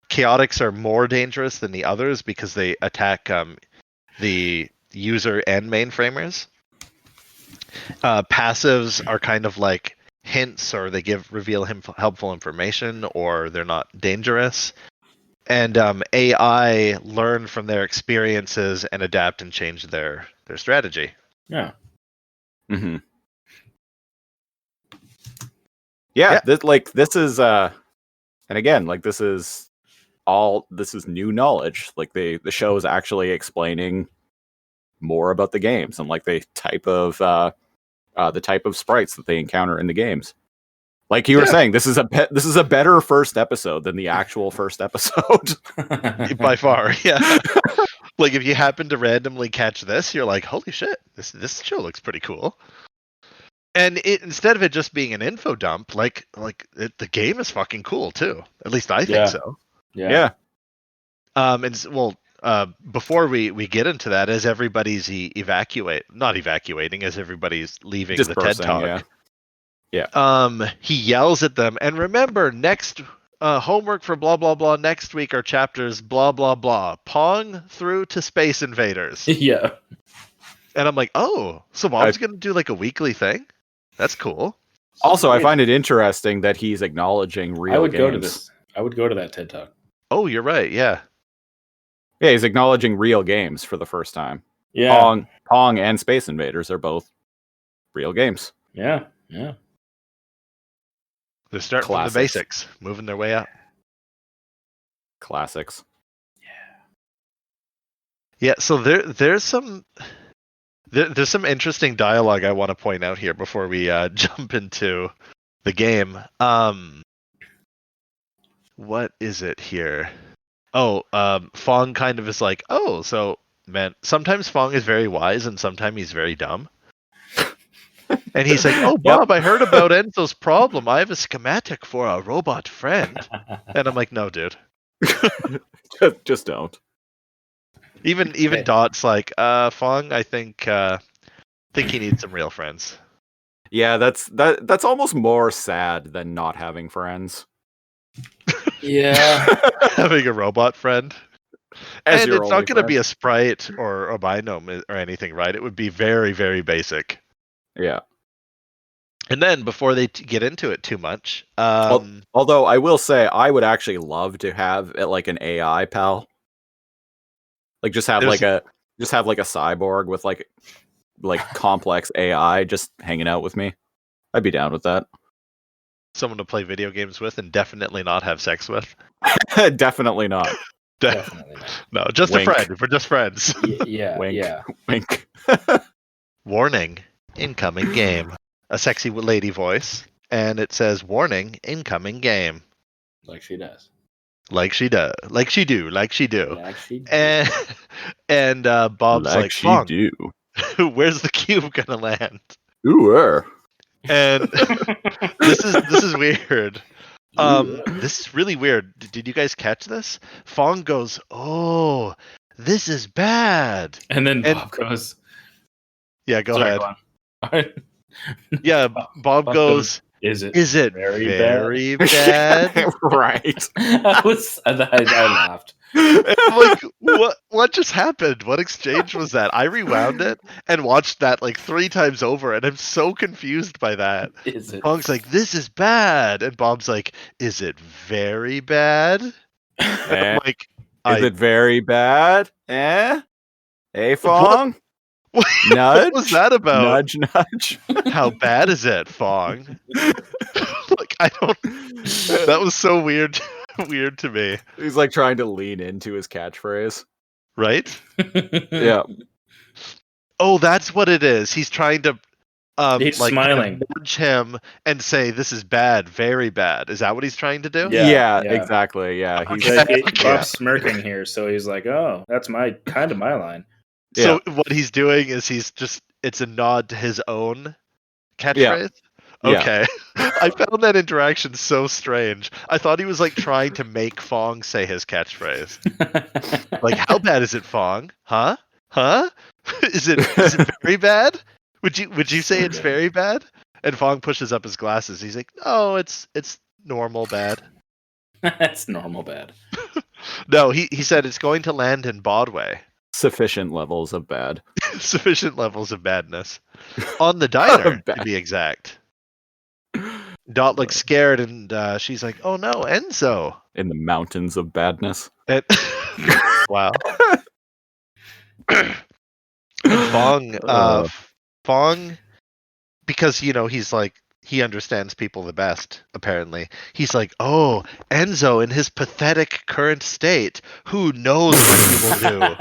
Chaotics are more dangerous than the others because they attack the user and mainframers. Passives are kind of like hints, or they reveal helpful information, or they're not dangerous. And AI learn from their experiences and adapt and change their strategy. Yeah. Mm-hmm. Yeah. This is and again, like this is new knowledge. Like the show is actually explaining more about the games and like the type of sprites that they encounter in the games. Like you were saying, this is a better first episode than the actual first episode. By far, yeah. Like if you happen to randomly catch this, you're like, holy shit, this show looks pretty cool. And instead of it just being an info dump, the game is fucking cool too. At least I think so. Yeah. Before we get into that, as everybody's not evacuating, as everybody's leaving the TED Talk. Yeah. He yells at them, and remember, next homework for blah blah blah next week are chapters blah blah blah, Pong through to Space Invaders. Yeah. And I'm like, oh, so Bob's gonna do like a weekly thing? That's cool. Also, I find it interesting that he's acknowledging real games. I would go to that TED Talk. Oh, you're right. Yeah. Yeah, he's acknowledging real games for the first time. Yeah. Pong and Space Invaders are both real games. Yeah. Yeah. They're starting from the basics, moving their way up. Classics. Yeah, so there's some interesting dialogue I want to point out here before we jump into the game. What is it here? Oh, Fong kind of is like, oh, so man, sometimes Fong is very wise and sometimes he's very dumb. And he's like, oh, Bob, I heard about Enzo's problem. I have a schematic for a robot friend. And I'm like, no, dude. Just don't. Even Dot's like, Fong, I think he needs some real friends. Yeah, that's almost more sad than not having friends. Yeah. Having a robot friend. As And your it's not only going to friend. be a sprite or a binom or anything, right? It would be very, very basic. Yeah. And then before they get into it too much, Although I will say, I would actually love to have like an AI pal, like just have There's- like a cyborg with like complex AI just hanging out with me. I'd be down with that. someone to play video games with and definitely not have sex with. Definitely not. Definitely not. No, just Wink. a friend. We're just friends. Yeah, Wink. yeah. Wink. Warning, incoming game. A sexy lady voice, and it says, warning, incoming game. Like she does. Like she does. Like she do. Like she do. Like she does. And Bob's like, she Fong, do. where's the cube gonna land? Ooh. And this is weird. This is really weird. Did you guys catch this? Fong goes, "Oh, this is bad." And then And- Bob goes. Yeah, go Sorry, ahead. go on. Yeah, Bob goes, Is it? "Is it very very bad?" Right. I laughed. And I'm like, what just happened? What exchange was that? I rewound it and watched that like 3 times over, and I'm so confused by that. Is it? Fong's like, "This is bad," and Bob's like, "Is it very bad?" And I'm like, Is it very bad? Hey, Fong? What Nudge? was that about? Nudge, nudge. How bad is it, Fong? Like, I don't. That was so weird, weird to me, He's like trying to lean into his catchphrase. right? Yeah. Oh, that's what it is. He's trying to, He's like, kind of smiling. nudge him and say, "This is bad, very bad." Is that what he's trying to do? Yeah, Yeah. exactly. Yeah. He's Like, Okay. Bob's smirking here, so he's like, "Oh, that's my line." So what he's doing is it's a nod to his own catchphrase. Yeah. Okay. I found that interaction so strange. I thought he was like trying to make Fong say his catchphrase. Like, how bad is it, Fong? Huh? Huh? Is it very bad? Would you say it's very bad? And Fong pushes up his glasses. He's like, "Oh, it's normal bad." That's normal bad. No, he said it's going to land in Bodway. sufficient levels of bad. Sufficient levels of badness. On the diner, to Bad. be exact. Dot looks scared, and she's like, "Oh no, Enzo!" In the mountains of badness. And wow. And Fong, because he's like he understands people the best. Apparently, he's like, "Oh, Enzo in his pathetic current state. Who knows what he will do?"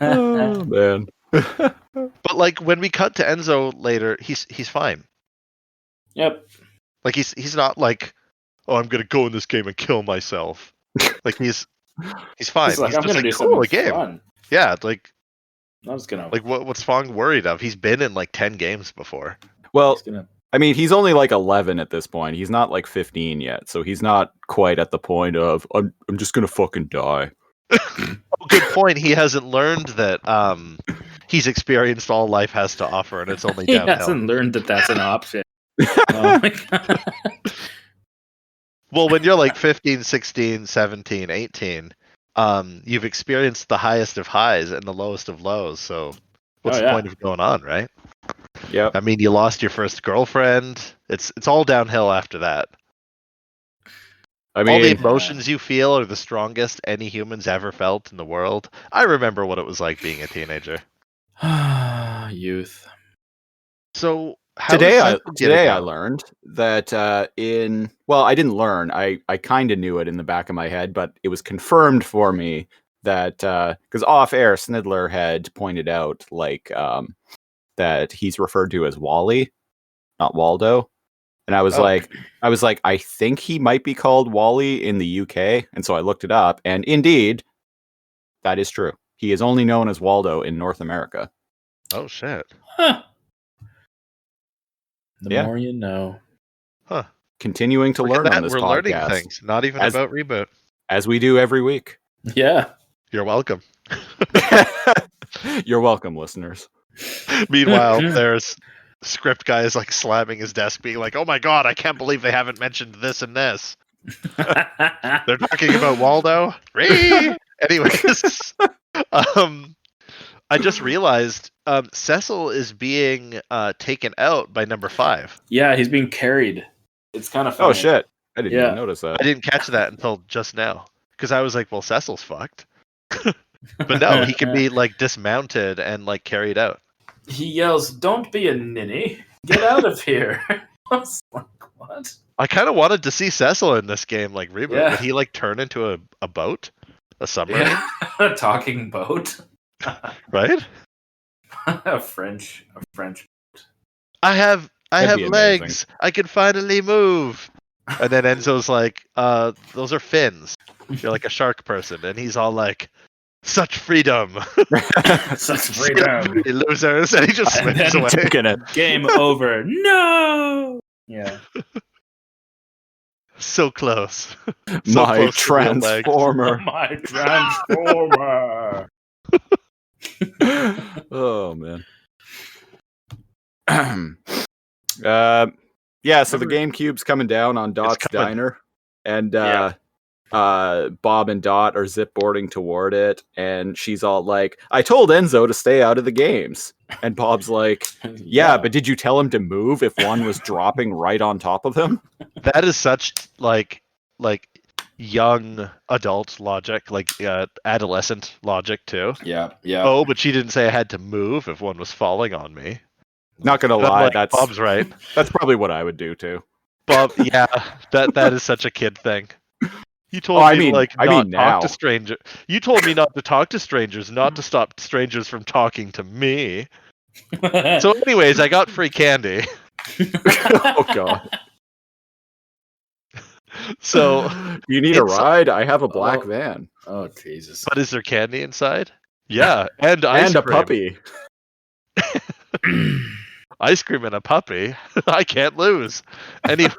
Oh, man. But like when we cut to Enzo later, he's fine. Yep. Like he's not like, "Oh, I'm gonna go in this game and kill myself." Like he's fine. He's like, He's "I'm just gonna do cool, something a game. fun. Yeah, like I'm just gonna what's Fong worried of? He's been in like 10 games before. Well, just gonna I mean, he's only like 11 at this point. He's not like 15 yet, so he's not quite at the point of I'm just gonna fucking die. Oh, good point. He hasn't learned that he's experienced all life has to offer, and it's only He downhill. hasn't learned that that's an option. Oh my god. Well, when you're like 15, 16, 17, 18, you've experienced the highest of highs and the lowest of lows. So what's the point of going on, right? Yep. I mean, you lost your first girlfriend. It's all downhill after that. I All the mean, emotions you feel are the strongest any humans ever felt in the world. I remember what it was like being a teenager. Youth. So how today is I Sentinel getting today I on? learned that I didn't learn. I kind of knew it in the back of my head, but it was confirmed for me that because off air Snidler had pointed out like that he's referred to as Wally, not Waldo. And I was like, I think he might be called Wally in the UK. And so I looked it up, and indeed, that is true. He is only known as Waldo in North America. Oh shit. Huh. The Yeah. more you know. Huh. Continuing to Look at learn that. on this We're podcast, learning things. Not even As- about ReBoot. as we do every week. Yeah. You're welcome. You're welcome, listeners. Meanwhile, there's script guys like slamming his desk, being like, "Oh my god, I can't believe they haven't mentioned this and this." They're talking about Waldo. Anyways, I I just realized Cecil is being taken out by number 5. Yeah, he's being carried. It's kind of funny. Oh shit! I didn't Yeah. even notice that. I didn't catch that until just now because I was like, well, Cecil's fucked. But no, he can be like dismounted and like carried out. He yells, "Don't be a ninny! Get out of here!" I was like, what? I kind of wanted to see Cecil in this game, like reboot. Yeah. Would he like turn into a boat, a submarine, Yeah. A talking boat. right? a French. I have That'd be legs. I can finally move. And then Enzo's like, those are fins. You're like a shark person, and he's all like, such freedom. Such freedom. You losers, and he just And swims then away. Taking it. Game over. No. Yeah. So close. So My close to real legs. transformer. My transformer. Oh man. Yeah, so the GameCube's coming down on Dot's coming. Diner, and Yeah. Bob and Dot are zip boarding toward it, and she's all like, "I told Enzo to stay out of the games," and Bob's like, "Yeah, but did you tell him to move if one was dropping right on top of him?" That is such like young adult logic, like adolescent logic too. Yeah. Yeah. Oh, but she didn't say I had to move if one was falling on me. Not gonna And I'm lie, like, that's Bob's right. that's probably what I would do too. Bob, yeah, that is such a kid thing. You told Oh, I me mean- like I not mean talk now. to strangers. You told me not to talk to strangers, not to stop strangers from talking to me. So, anyways, I got free candy. Oh god. So, You need a It's- ride? I have a black Oh. van. Oh Jesus. but is there candy inside? Yeah, and ice And a cream. puppy. Ice cream and a puppy. I can't lose. Anyways,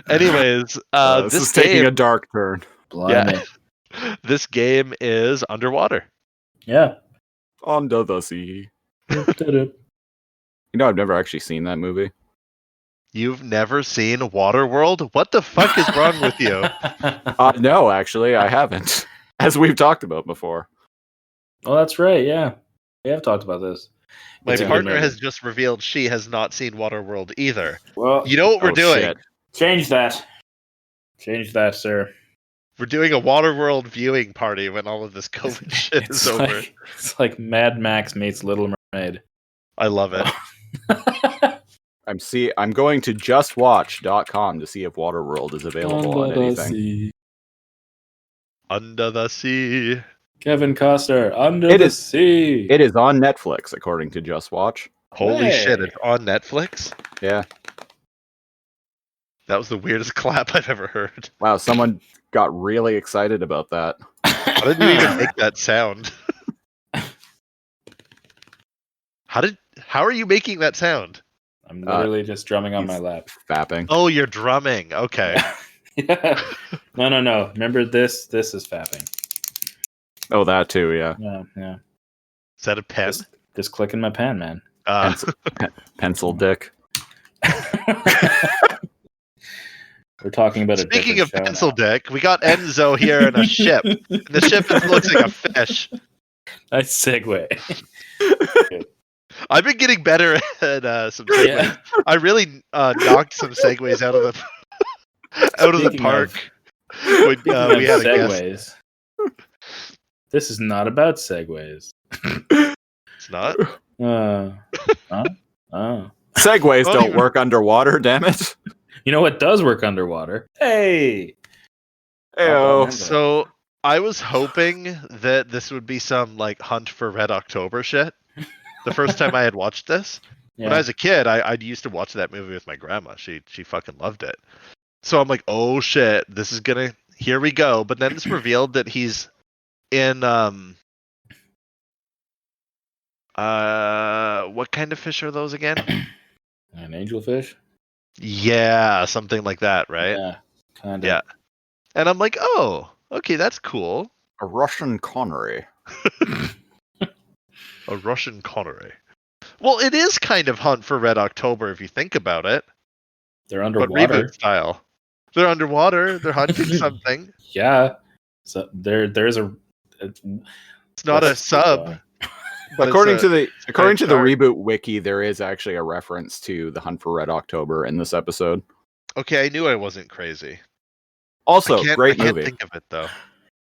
This this is taking a game, dark turn. Blimey. this game is underwater. Yeah. Under the sea. You know, I've never actually seen that movie. You've never seen Waterworld? What the fuck is wrong with you? No, actually, I haven't. As we've talked about before. Oh, that's right. Yeah. We have talked about this. My It's a good partner movie. has just revealed she has not seen Waterworld either. Well, You know what we're Oh, doing? shit. change that. Change that, sir. We're doing a Waterworld viewing party when all of this COVID shit is over. It's like Mad Max meets Little Mermaid. I love it. I'm going to justwatch.com to see if Waterworld is available on anything. sea. Under the sea. Kevin Costner, Under It the is- Sea. It is on Netflix, according to Just Watch. Holy Hey. shit, it's on Netflix? Yeah. That was the weirdest clap I've ever heard. Wow, someone got really excited about that. How did you even make that sound? How are you making that sound? I'm literally just drumming on my lap. Fapping. Oh, you're drumming. Okay. Yeah. No. Remember this? This is fapping. Oh, that too, yeah. Yeah, yeah. Is that a pen? Just clicking my pen, man. Pencil dick. We're talking about a Speaking of different show pencil now. dick, we got Enzo here in a ship. The ship looks like a fish. Nice segue. I've been getting better at some segues. Yeah. I really knocked some segues out of the Speaking park of- when Speaking of we had a guest. segues. This is not about segues. It's not. Oh. Segways Don't don't even- work underwater, damn it. You know what does work underwater? Hey. Ayo. So I was hoping that this would be some like Hunt for Red October shit. The first time I had watched this, when I was a kid, I used to watch that movie with my grandma. She fucking loved it. So I'm like, oh shit, this is gonna. Here we go. But then it's revealed that he's in what kind of fish are those again? An angelfish? Yeah, something like that, right? Yeah. Kind of. Yeah. And I'm like, oh, okay, that's cool. A Russian Connery. A Russian Connery. Well, it is kind of Hunt for Red October if you think about it, They're but underwater. reboot style. They're underwater. They're hunting something. Yeah. So there's a. It's not a sub. But according it's to the chart. reboot wiki, there is actually a reference to the Hunt for Red October in this episode. Okay, I knew I wasn't crazy. Also, I great can't movie. think of it though.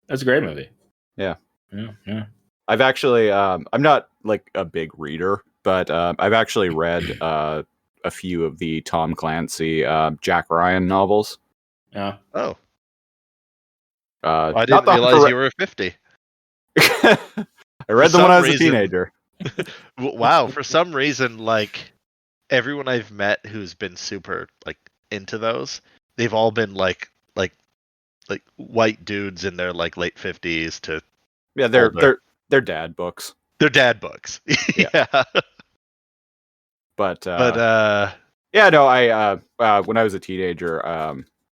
That's a great movie. Yeah. Yeah. I've actually, I'm not like a big reader, but I've actually read a few of the Tom Clancy, Jack Ryan novels. Yeah. Oh, I I didn't realize you were 50. I read them when some I was a reason- teenager. Wow, for some reason, like everyone I've met who's been super like into those, they've all been like white dudes in their like late 50s to Yeah, older. they're dad books. They're dad books. Yeah. Yeah. But But yeah, no, I when I was a teenager,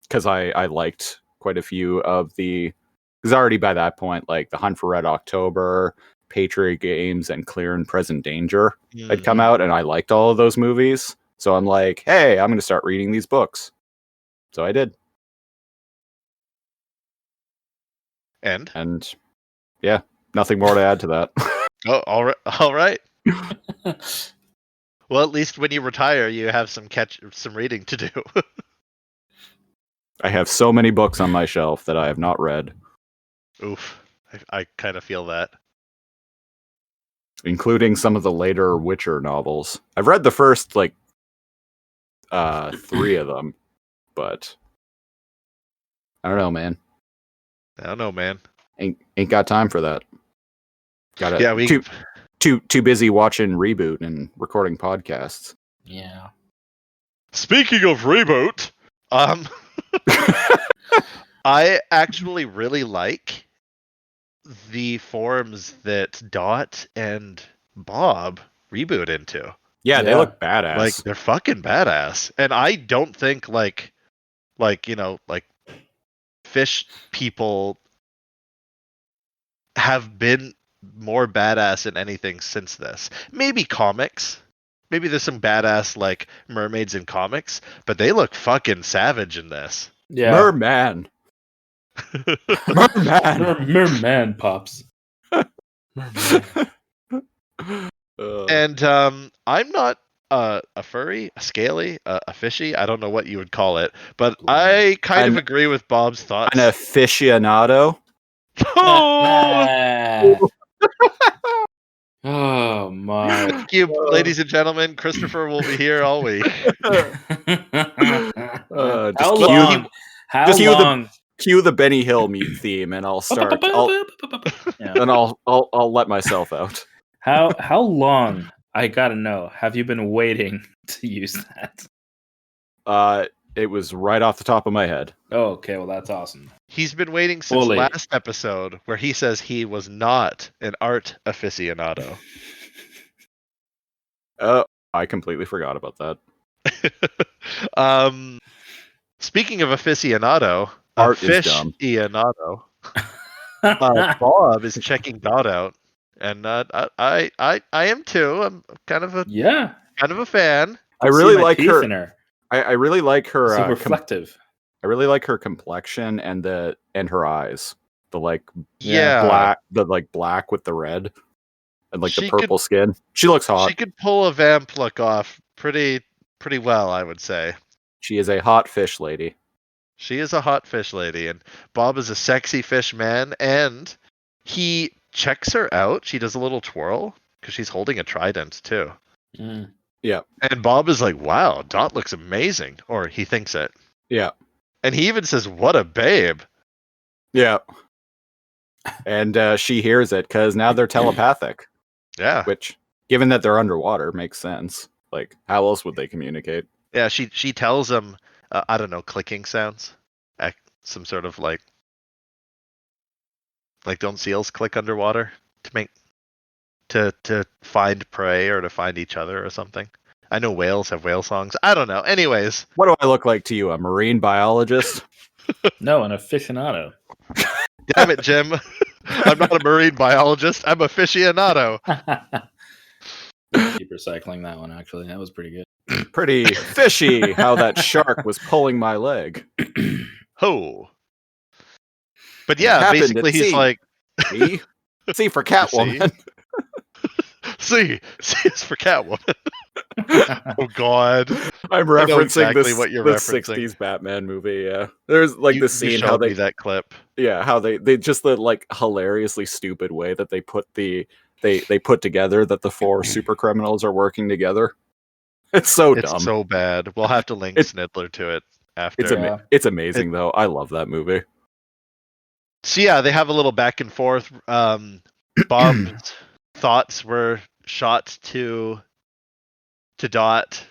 because I liked quite a few of the, because already by that point, like the Hunt for Red October, Patriot Games, and Clear and Present Danger had come out, and I liked all of those movies. So I'm like, hey, I'm going to start reading these books. So I did, and yeah, nothing more to add to that. Oh, all right. Well, at least when you retire, you have some reading to do. I have so many books on my shelf that I have not read, Oof, I kind of feel that. including some of the later Witcher novels. I've read the first like 3 of them, but I don't know, man. I don't know, man. Ain't got time for that. Got it. Yeah, too busy watching ReBoot and recording podcasts. Yeah. Speaking of reboot, I actually really like the forums that Dot and Bob reboot into. Yeah, they Yeah. look badass. Like they're fucking badass, and I don't think like fish people have been more badass in anything since this. Maybe comics. Maybe there's some badass like mermaids in comics, but they look fucking savage in this. Yeah. Merman. Merman. Merman pops. Merman. And I'm not a furry, a scaly, a fishy. I don't know what you would call it, but I kind of agree with Bob's thoughts. An aficionado. Oh! Oh my. Thank you, ladies and gentlemen. Christopher will be here all week. How long? How long? Cue the Benny Hill mute theme, and I'll start. Then I'll let myself out. How long? I gotta know. Have you been waiting to use that? It was right off the top of my head. Oh, okay. Well, that's awesome. He's been waiting since Fully. last episode, where he says he was not an art aficionado. I completely forgot about that. Speaking of aficionado, Art is dumb. aficionado, Bob is checking Dot out, and I am too. I'm kind of a fan. I really like her. In her. I really like her. So reflective. I really like her complexion and her eyes. The black with the red and like the purple skin. She looks hot. She could pull a vamp look off pretty well, I would say. She is a hot fish lady. She is a hot fish lady, and Bob is a sexy fish man, and he checks her out. She does a little twirl because she's holding a trident too. Mm. Yeah. And Bob is like, wow, Dot looks amazing. Or he thinks it. Yeah. And he even says, what a babe. Yeah. And she hears it because now they're telepathic. Yeah. Which, given that they're underwater, makes sense. Like, how else would they communicate? Yeah, she tells him, I don't know, clicking sounds. Some sort of like don't seals click underwater to find prey or to find each other or something? I know whales have whale songs. I don't know. Anyways. What do I look like to you? A marine biologist? No, an aficionado. Damn it, Jim. I'm not a marine biologist. I'm aficionado. Keep recycling that one, actually. That was pretty good. Pretty fishy how that shark was pulling my leg. Ho. But yeah, basically he's like... C for Catwoman. C is for Catwoman. Oh God. I'm I know referencing exactly this what you're the referencing. 60s Batman movie. Yeah, there's like You the scene how showed me they that clip. how they just the like hilariously stupid way that they put they put together that the four super criminals are working together. It's so It's dumb. so bad. We'll have to link It's- Snidler to it It's after. it's amazing though. I love that movie. So yeah, they have a little back and forth. Bob's thoughts were shot to Dot.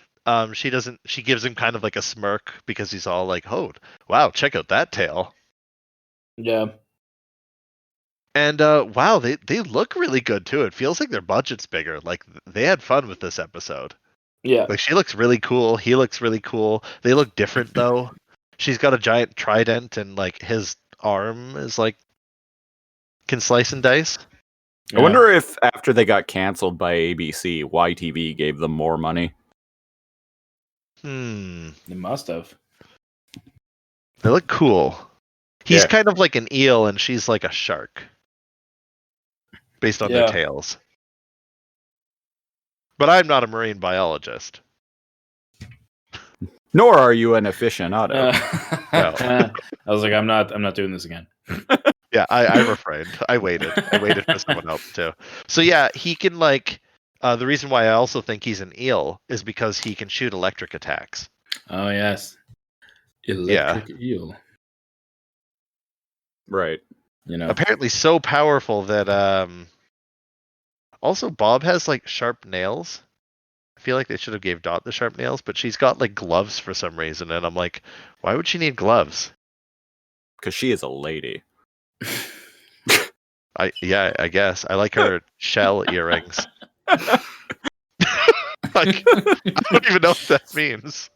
She doesn't. She gives him kind of like a smirk because he's all like, "Oh, wow, check out that tail." Yeah. And wow, they look really good too. It feels like their budget's bigger. Like they had fun with this episode. Yeah. Like she looks really cool. He looks really cool. They look different though. She's got a giant trident, and like his arm is like can slice and dice. I wonder if after they got canceled by ABC, YTV gave them more money. Hmm. They must have. They look cool. He's Yeah. kind of like an eel, and she's like a shark, based on their Yeah. tails. But I'm not a marine biologist. Nor are you an aficionado. No. I was like, I'm not doing this again. Yeah, I refrained. I waited for someone else too. So yeah, he can like. The reason why I also think he's an eel is because he can shoot electric attacks. Oh yes. Electric eel. Right. You know. Apparently so powerful that also Bob has like sharp nails. I feel like they should have gave Dot the sharp nails, but she's got like gloves for some reason, and I'm like, why would she need gloves? Because she is a lady. I guess. I like her shell earrings. Like I don't even know what that means.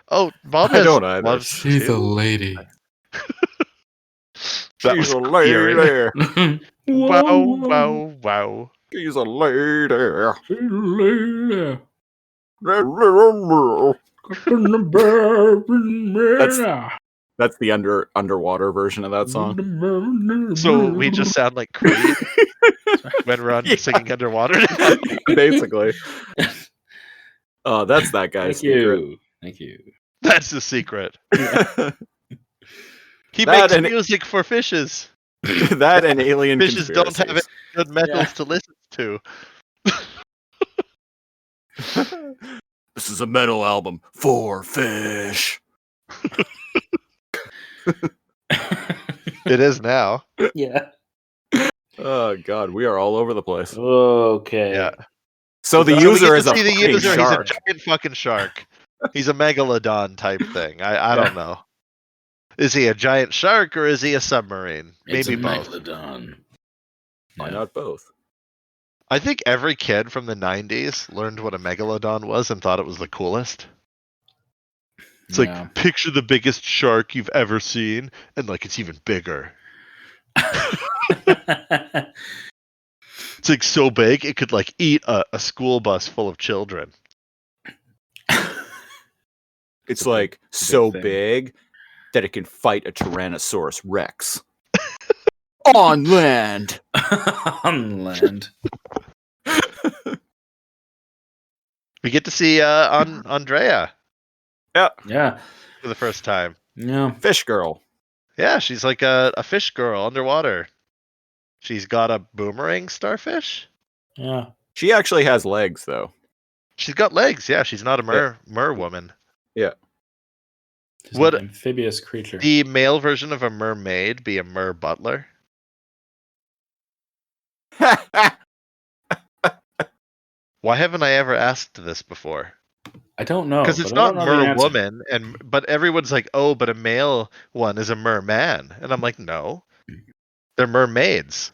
Oh, Bob I has don't either. gloves She's a too? lady. That She's was a eerie. lady. Wow. She's a lady. That's the underwater version of that song. So we just sound like Creed when we're singing underwater. Basically. Oh, that's that guy's secret. Thank you. That's the secret. He That makes and- music for fishes. That and alien Fishes don't have any conspiracies. good metals to listen to. This is a metal album for fish. It is now. Yeah. Oh god, we are all over the place. Okay. Yeah. So the So we user get is to a see the fucking user. shark. He's a giant fucking shark. He's a megalodon type thing. I don't know. Is he a giant shark or is he a submarine? It's Maybe a both. megalodon. Why not both? I think every kid from the 90s learned what a megalodon was and thought it was the coolest. It's Yeah. like, picture the biggest shark you've ever seen, and like it's even bigger. It's like so big it could like eat a school bus full of children. It's like so thing. big that it can fight a Tyrannosaurus Rex. On land. On land. We get to see AndrAIa Yeah. for the first time. Yeah. Fish girl. Yeah, she's like a fish girl underwater. She's got a boomerang starfish. Yeah. She actually has legs though. She's got legs. Yeah, she's not a mer woman. She's What- an amphibious creature. The male version of a mermaid be a mer butler. Why haven't I ever asked this before? I don't know. Because it's but I not don't know the mer answer. woman, but everyone's like, oh, but a male one is a merman, and I'm like, no, they're mermaids.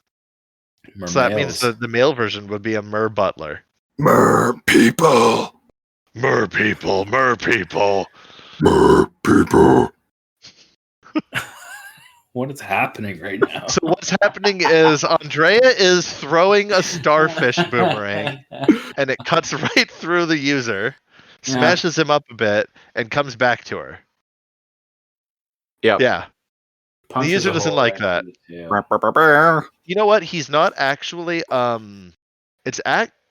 So that means Mermales. the male version would be a mer butler. Mer people. Mer people. Mer people. What is happening right now? So what's happening is AndrAIa is throwing a starfish boomerang, and it cuts right through the user, smashes him up a bit, and comes back to her. Yep. Yeah. Punches user a doesn't hole like right that. through the tail. You know what? He's not actually.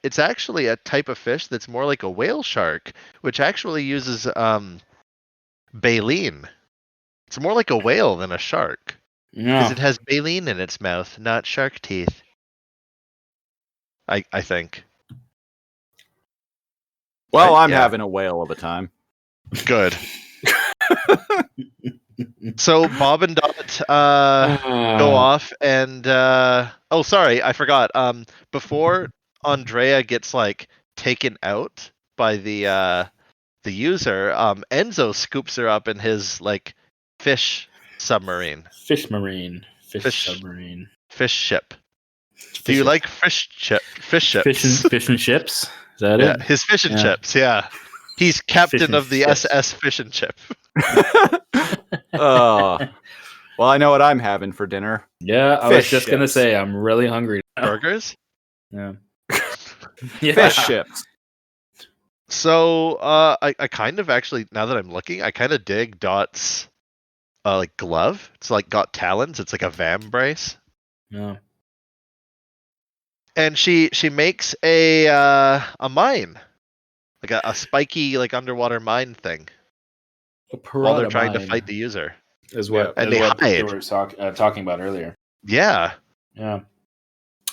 it's actually a type of fish that's more like a whale shark, which actually uses baleen. It's more like a whale than a shark because Yeah. it has baleen in its mouth, not shark teeth. I think. Well, Right? I'm Yeah. having a whale of a time. Good. So Bob and Dot go off and oh, sorry, I forgot. Before AndrAIa gets like taken out by the user, Enzo scoops her up in his like fish submarine, Fish marine. Fish- Submarine. fish ship. Do you like fish ships? Fish and chips? Is that Yeah, it? his fish and Yeah. chips. Yeah, he's captain and of the chips. SS Fish and Chip. Oh, well, I know what I'm having for dinner. Yeah, I was Fish just gonna chips. say I'm really hungry now. Burgers. Yeah. Yeah. Fish chips. So I kind of actually, now that I'm looking, I kind of dig Dot's like glove. It's like got talons. It's like a vambrace. Yeah. And she makes a mine, like a spiky like underwater mine thing while they're trying to fight the user. Is what, And is they what they hide. were talking about earlier. Yeah. Yeah. And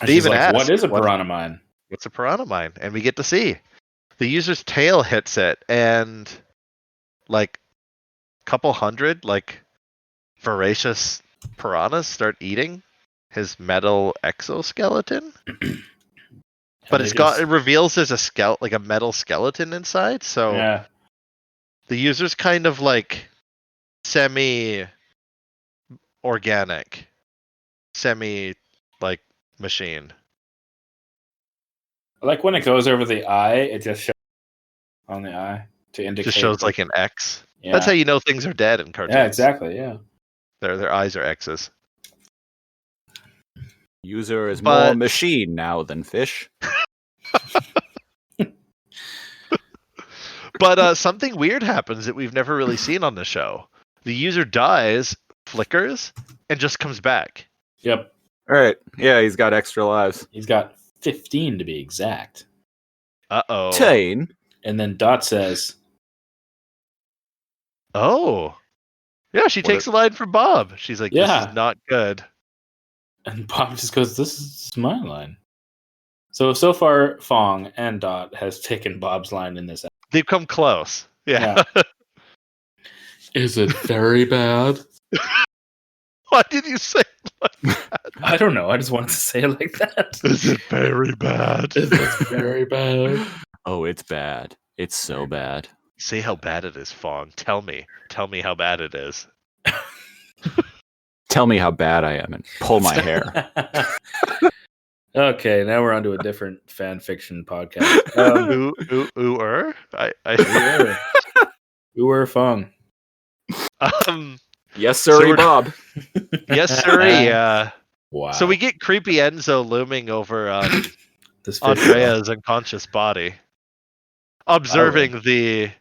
They she's even like, ask, what is a what- piranha mine? What's a piranha mine? And we get to see the user's tail hits it, and like a couple hundred like voracious piranhas start eating his metal exoskeleton. But it reveals there's a like a metal skeleton inside, so Yeah. the user's kind of like semi-organic, like machine. Like when it goes over the eye, it just shows on the eye to indicate. Just shows that- like an X. Yeah. That's how you know things are dead in cartoons. Yeah, exactly. Yeah. Their eyes are X's. User is But- more machine now than fish. But something weird happens that we've never really seen on the show. The user dies, flickers, and just comes back. Yep. All right. Yeah, he's got extra lives. He's got 15 to be exact. Uh-oh. Tane. And then Dot says, Oh. Yeah, she What takes a line from Bob. She's like, this Yeah. is not good. and Bob just goes, this is my line. So far, Fong and Dot has taken Bob's line in this. They've come close. Yeah. Is it very bad? Why did you say I don't know. I just wanted to say it like that. Is it very bad? Is it very bad? Oh, it's bad. It's so bad. Say how bad it is, Fong. Tell me how bad it is. Tell me how bad I am and pull my hair. Okay, now we're on to a different fan fiction podcast. We were Fong. Yes, So sir, we're- Bob. Yes, sir. Yeah. Wow. So we get creepy Enzo looming over this fish AndrAIa's unconscious body, observing the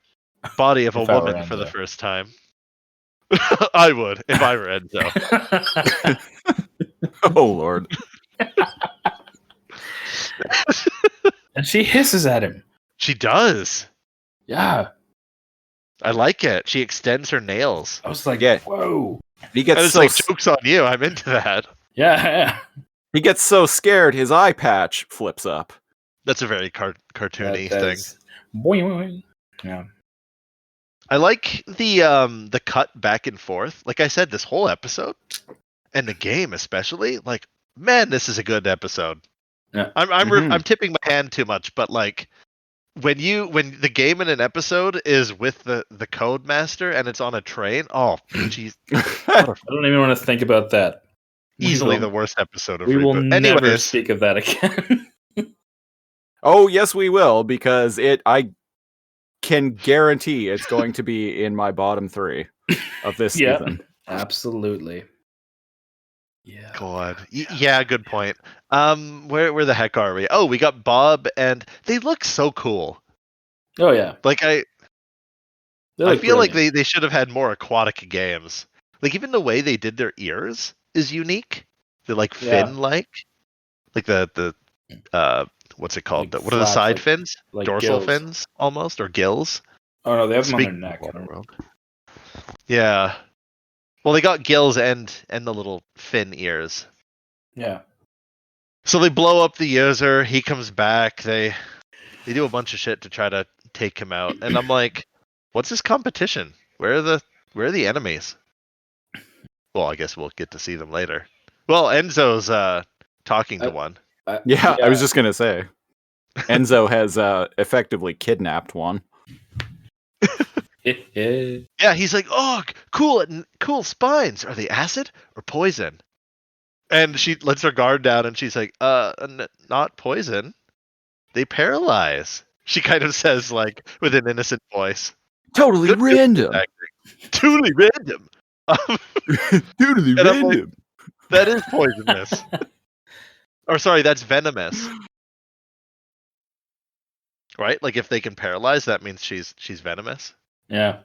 body of a If I were woman for the Enzo. first time. I would if I were Enzo. Oh, Lord. and she hisses at him. She does. Yeah. I like it. She extends her nails. I was like, Yeah. whoa. He And gets it's so like, joke's on you. I'm into that. Yeah. he gets so scared his eye patch flips up. That's a very cartoony thing. That's- Boing, boing. Yeah. I like the cut back and forth. Like I said, this whole episode and the game especially, like, man, this is a good episode. Yeah. I'm tipping my hand too much, but like when the game in an episode is with the code master and it's on a train, oh jeez, I don't even want to think about that. easily We will- the worst episode of We will ReBoot. never Anyways, speak of that again. Oh, yes, we will, because I can guarantee it's going to be in my bottom 3 of this Yeah. season. Absolutely. Yeah. God, yeah, good point. Where the heck are we? Oh, we got Bob, and they look so cool. Oh yeah. Like I They look feel like brilliant. they should have had more aquatic games. Like even the way they did their ears is unique. They're like Yeah. fin like the what's it called? Like What are the flaps, side like- fins? like Dorsal gills. fins, almost, or gills? Oh no, they have them on their Speaking of neck. Waterworld. Yeah. Well, they got gills and the little fin ears. Yeah. So they blow up the user. He comes back. They do a bunch of shit to try to take him out. And I'm like, what's this competition? Where are the enemies? Well, I guess we'll get to see them later. Well, Enzo's talking to one. Yeah, I was just gonna say, Enzo has effectively kidnapped one. Yeah, he's like, oh, cool spines. Are they acid or poison? And she lets her guard down, and she's like, not poison. They paralyze. She kind of says, like, with an innocent voice. Totally Good random. acting. Totally random. Totally And I'm like, random. that is poisonous. Or sorry, that's venomous. Right? Like if they can paralyze, that means she's venomous. Yeah.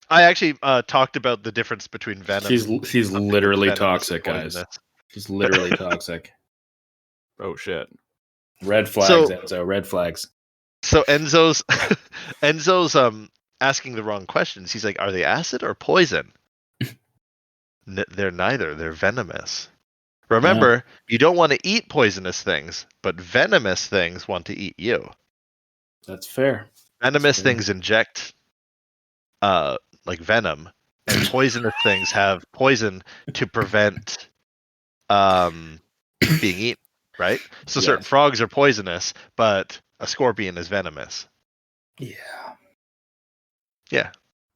I actually talked about the difference between venom. She's literally venomous toxic, and guys. poisonous. She's literally toxic. Oh shit. Red flags, So- Enzo. Red flags. So Enzo's asking the wrong questions. He's like, "Are they acid or poison?" They're neither. They're venomous. Remember, you don't want to eat poisonous things, but venomous things want to eat you. That's fair. Venomous fair. things inject like venom, and poisonous things have poison to prevent being eaten, right? So certain Yes. frogs are poisonous, but a scorpion is venomous. Yeah. Yeah.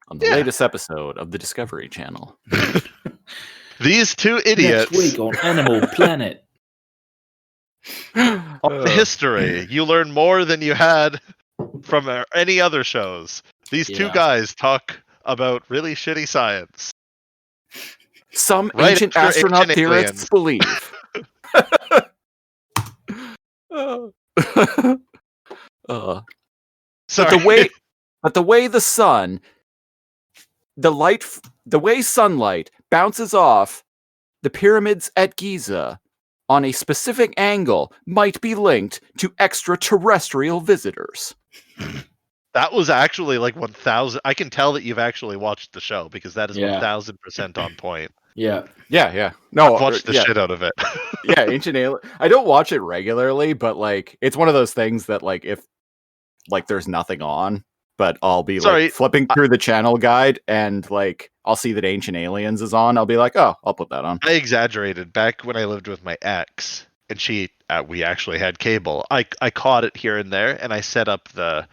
On the Yeah. latest episode of the Discovery Channel. These two idiots Next week on Animal Planet. on the history, you learn more than you had from any other shows. These two Yeah. guys talk about really shitty science. Some Right ancient after astronaut ancient theorists aliens. believe. Sorry. But the way the sun, the way sunlight bounces off the pyramids at Giza on a specific angle might be linked to extraterrestrial visitors. That was actually like 1,000. I can tell that you've actually watched the show because that is Yeah. 1,000% on point. Yeah. Yeah. No, I've watched the yeah, shit out of it. yeah, Ancient Alien. I don't watch it regularly, but like it's one of those things that like if like there's nothing on, but I'll be Sorry. like flipping through the channel guide and like I'll see that Ancient Aliens is on. I'll be like, oh, I'll put that on. I exaggerated. Back when I lived with my ex, and we actually had cable. I caught it here and there, and I set up the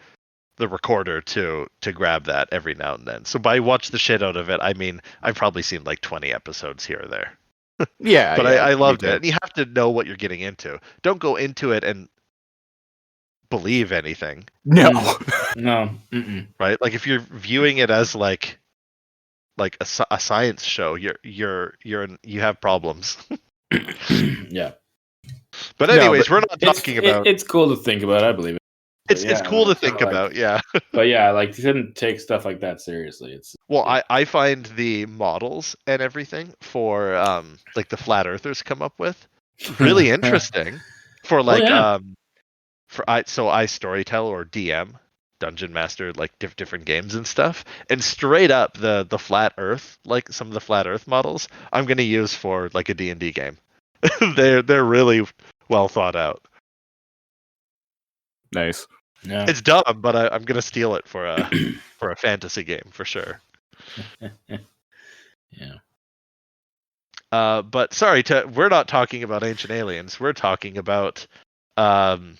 recorder to grab that every now and then. So by watch the shit out of it, I mean I've probably seen like 20 episodes here or there. Yeah, But yeah, I me loved too. it. And you have to know what you're getting into. Don't go into it and believe anything, No. No. Mm-mm. right? Like if you're viewing it as like a science show, you have problems. Yeah. But No, anyways, but we're not talking about. It's cool to think about. I believe it. It's yeah, cool to it's think kinda like- about, yeah. But yeah, like you shouldn't take stuff like that seriously. It's Well, I find the models and everything for like the flat earthers come up with really interesting for like yeah. I storytell or DM dungeon master like different games and stuff, and straight up the flat earth, like some of the flat earth models I'm going to use for like a D&D game. they're really well thought out. Nice. Yeah. It's dumb, but I'm going to steal it for a fantasy game for sure. Yeah. But sorry, we're not talking about Ancient Aliens. We're talking about And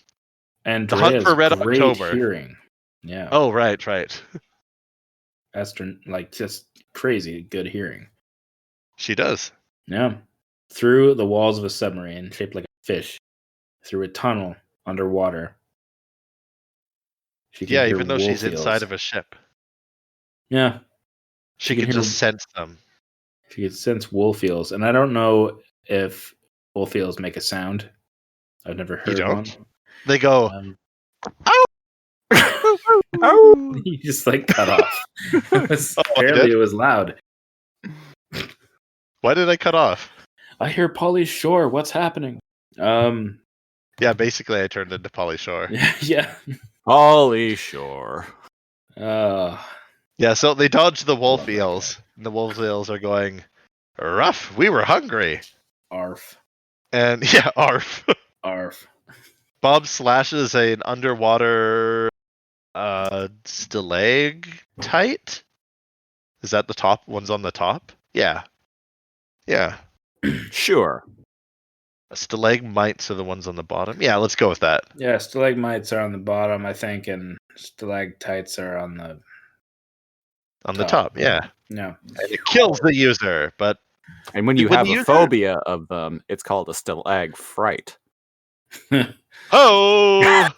The Hunt for Red great October. hearing. Yeah. Oh, right. Like just crazy good hearing. She does. Yeah. Through the walls of a submarine shaped like a fish, through a tunnel underwater. She can Yeah, hear even though she's wolf inside yells. of a ship, Yeah. she can can hear- just sense them. She can sense wolf yells. And I don't know if wolf yells make a sound. I've never heard don't? one. They go, He just like cut off. I Apparently did? it was loud. why did I cut off? I hear Polly Shore. What's happening? Yeah, basically I turned into Polly Shore. Yeah. Ollie Shore. Yeah, so they dodged the wolf Love that eels. And the wolf eels are going, rough, we were hungry. Arf. And yeah, arf. Arf. Bob slashes an underwater stalactite. Is that the top one's on the top? Yeah. Yeah. Sure. Stalagmites are the ones on the bottom. Yeah, let's go with that. Yeah, stalagmites are on the bottom, I think, and stalactites are on the On the top, yeah. No. And it kills the user, but And when you When have the a user- phobia of them, it's called a stalag fright. oh,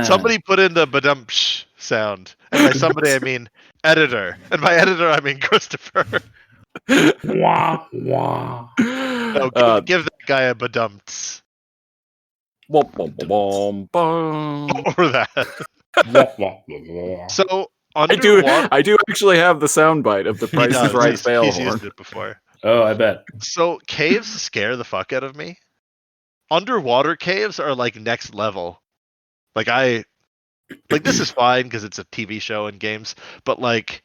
somebody put in the badump sound, and by somebody I mean editor, and by editor I mean Christopher. Wah, wah. No, give that guy a badumps Bum, bum, bum, bum. or that. Wah, wah, wah, wah. So I do underwater, actually have the soundbite of the he Price is does. Right He's fail used horn. it before. Oh, I bet. So caves scare the fuck out of me. Underwater caves are like next level. Like this is fine because it's a TV show and games, but like,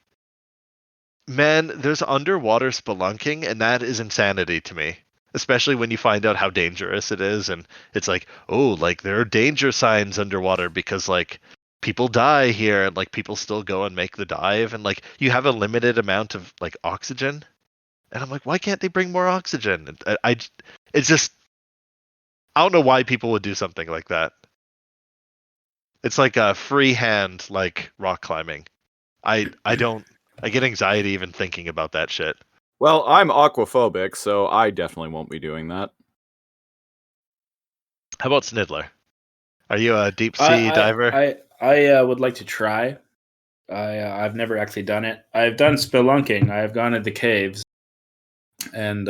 man, there's underwater spelunking, and that is insanity to me. Especially when you find out how dangerous it is, and it's like, oh, like there are danger signs underwater because like people die here, and like people still go and make the dive, and like you have a limited amount of like oxygen, and I'm like, why can't they bring more oxygen? It's just, I don't know why people would do something like that. It's like a freehand like rock climbing. I get anxiety even thinking about that shit. Well, I'm aquaphobic, so I definitely won't be doing that. How about Snidler? Are you a deep sea diver? I would like to try. I've never actually done it. I've done spelunking. I've gone into caves and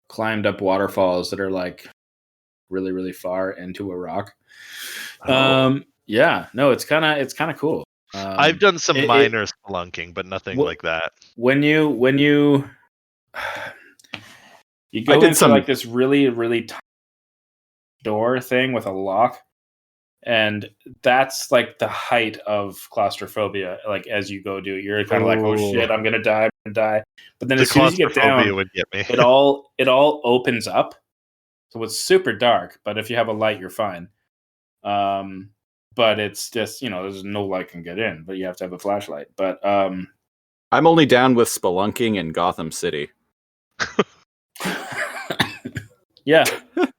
climbed up waterfalls that are like really, really far into a rock. Oh. Yeah, no, it's kind of cool. I've done some minor spelunking, but nothing like that. When you go did into some- like this really, really tight door thing with a lock, and that's like the height of claustrophobia. Like as you go do it, you're kind of like, oh shit, I'm gonna die. But then The as soon as you get claustrophobia down, would get me. it all opens up. So it's super dark, but if you have a light, you're fine. But it's just, there's no light can get in, but you have to have a flashlight. But I'm only down with spelunking in Gotham City. yeah,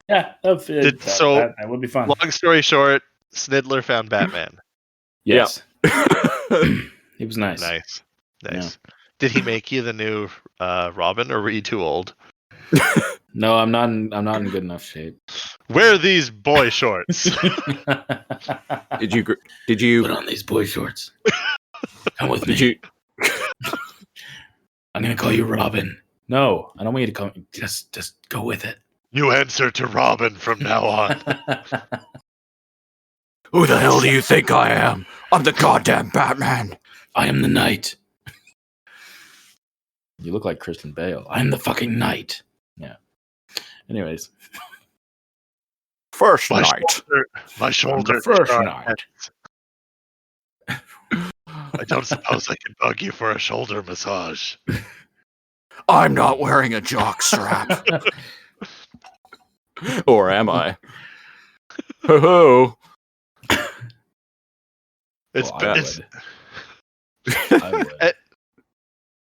that would be fun. Long story short, Snidler found Batman. Yes, he was nice. Nice. Yeah. Did he make you the new Robin, or were you too old? No, I'm not in good enough shape. Wear these boy shorts. Did you Put on these boy shorts? Come with me. did you I'm gonna call you Robin. No, I don't want you to call me. Just go with it. You answer to Robin from now on. Who the hell do you think I am? I'm the goddamn Batman. I am the knight. You look like Christian Bale. I'm the fucking knight. Yeah. Anyways. First night. My shoulder. First night. I don't suppose I can bug you for a shoulder massage. I'm not wearing a jock strap. Or am I? Ho It's, Well, I it's would. I would.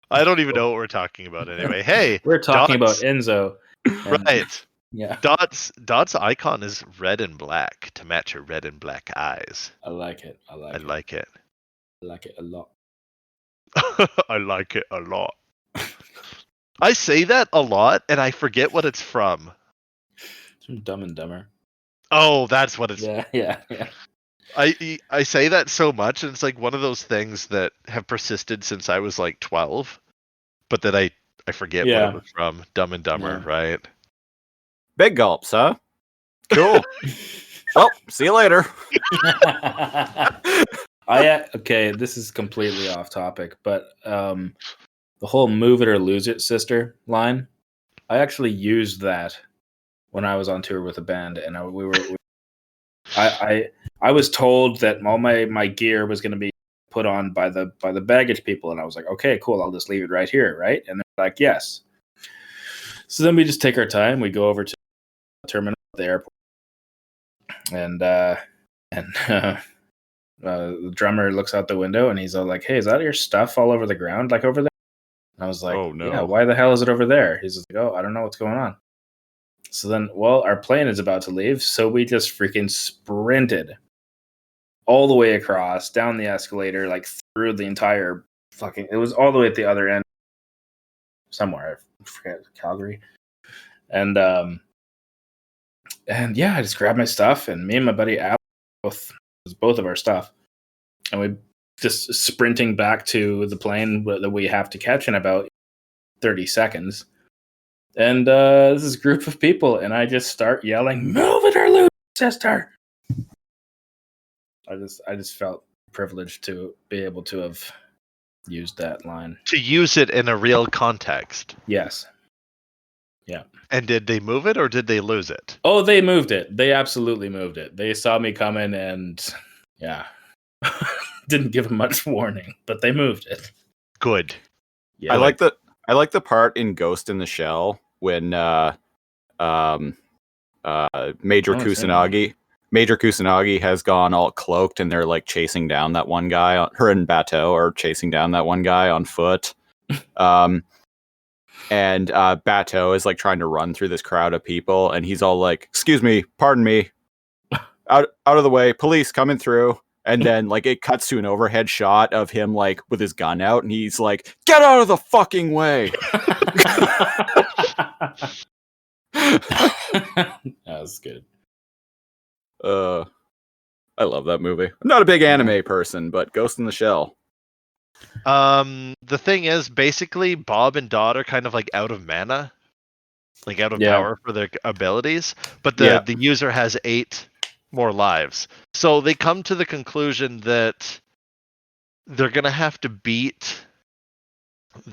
I don't even know what we're talking about anyway. Hey, We're talking Dots. about Enzo. and- Right. Yeah. Dot's icon is red and black to match her red and black eyes. I like it. I I like it. like it a lot. I like it a lot. I say that a lot and I forget what it's from. It's from Dumb and Dumber. Oh, that's what it's. Yeah. I say that so much, and it's like one of those things that have persisted since I was like 12, but that I forget what Yeah. it was from. Dumb and Dumber, Yeah. right? Big gulps, huh? Cool. Well, see you later. Okay, this is completely off topic, but the whole "move it or lose it, sister" line, I actually used that when I was on tour with a band, and I was told that all my gear was going to be put on by the baggage people, and I was like, okay, cool, I'll just leave it right here, right? And they're like, yes. So then we just take our time. We go over to the terminal at the airport, and the drummer looks out the window, and he's all like, hey, is that your stuff all over the ground, like over there? And I was like, Oh, no. yeah, why the hell is it over there? He's just like, oh, I don't know what's going on. So then, well, our plane is about to leave, so we just freaking sprinted all the way across, down the escalator, like through the entire fucking... It was all the way at the other end, somewhere. I forget, Calgary. And yeah, I just grabbed my stuff, and me and my buddy Al, both of our stuff, and we just sprinting back to the plane that we have to catch in about 30 seconds. And this is a group of people, and I just start yelling, "Move it or lose, sister!" I just felt privileged to be able to have used that line. To use it in a real context. Yes. Yeah. And did they move it or did they lose it? Oh, they moved it. They absolutely moved it. They saw me coming, and yeah, didn't give them much warning, but they moved it. Good. Yeah. I like the part in Ghost in the Shell when Major Kusanagi has gone all cloaked, and they're like chasing down that one guy. Her and Bateau are chasing down that one guy on foot. And Bateau is like trying to run through this crowd of people, and he's all like, "Excuse me, pardon me, out of the way, police coming through." And then like it cuts to an overhead shot of him like with his gun out, and he's like, "Get out of the fucking way!" That was good. I love that movie. I'm not a big anime person, but Ghost in the Shell. The thing is, basically, Bob and Dot are kind of like out of mana, like out of power for their abilities, but the user has 8 more lives. So they come to the conclusion that they're gonna have to beat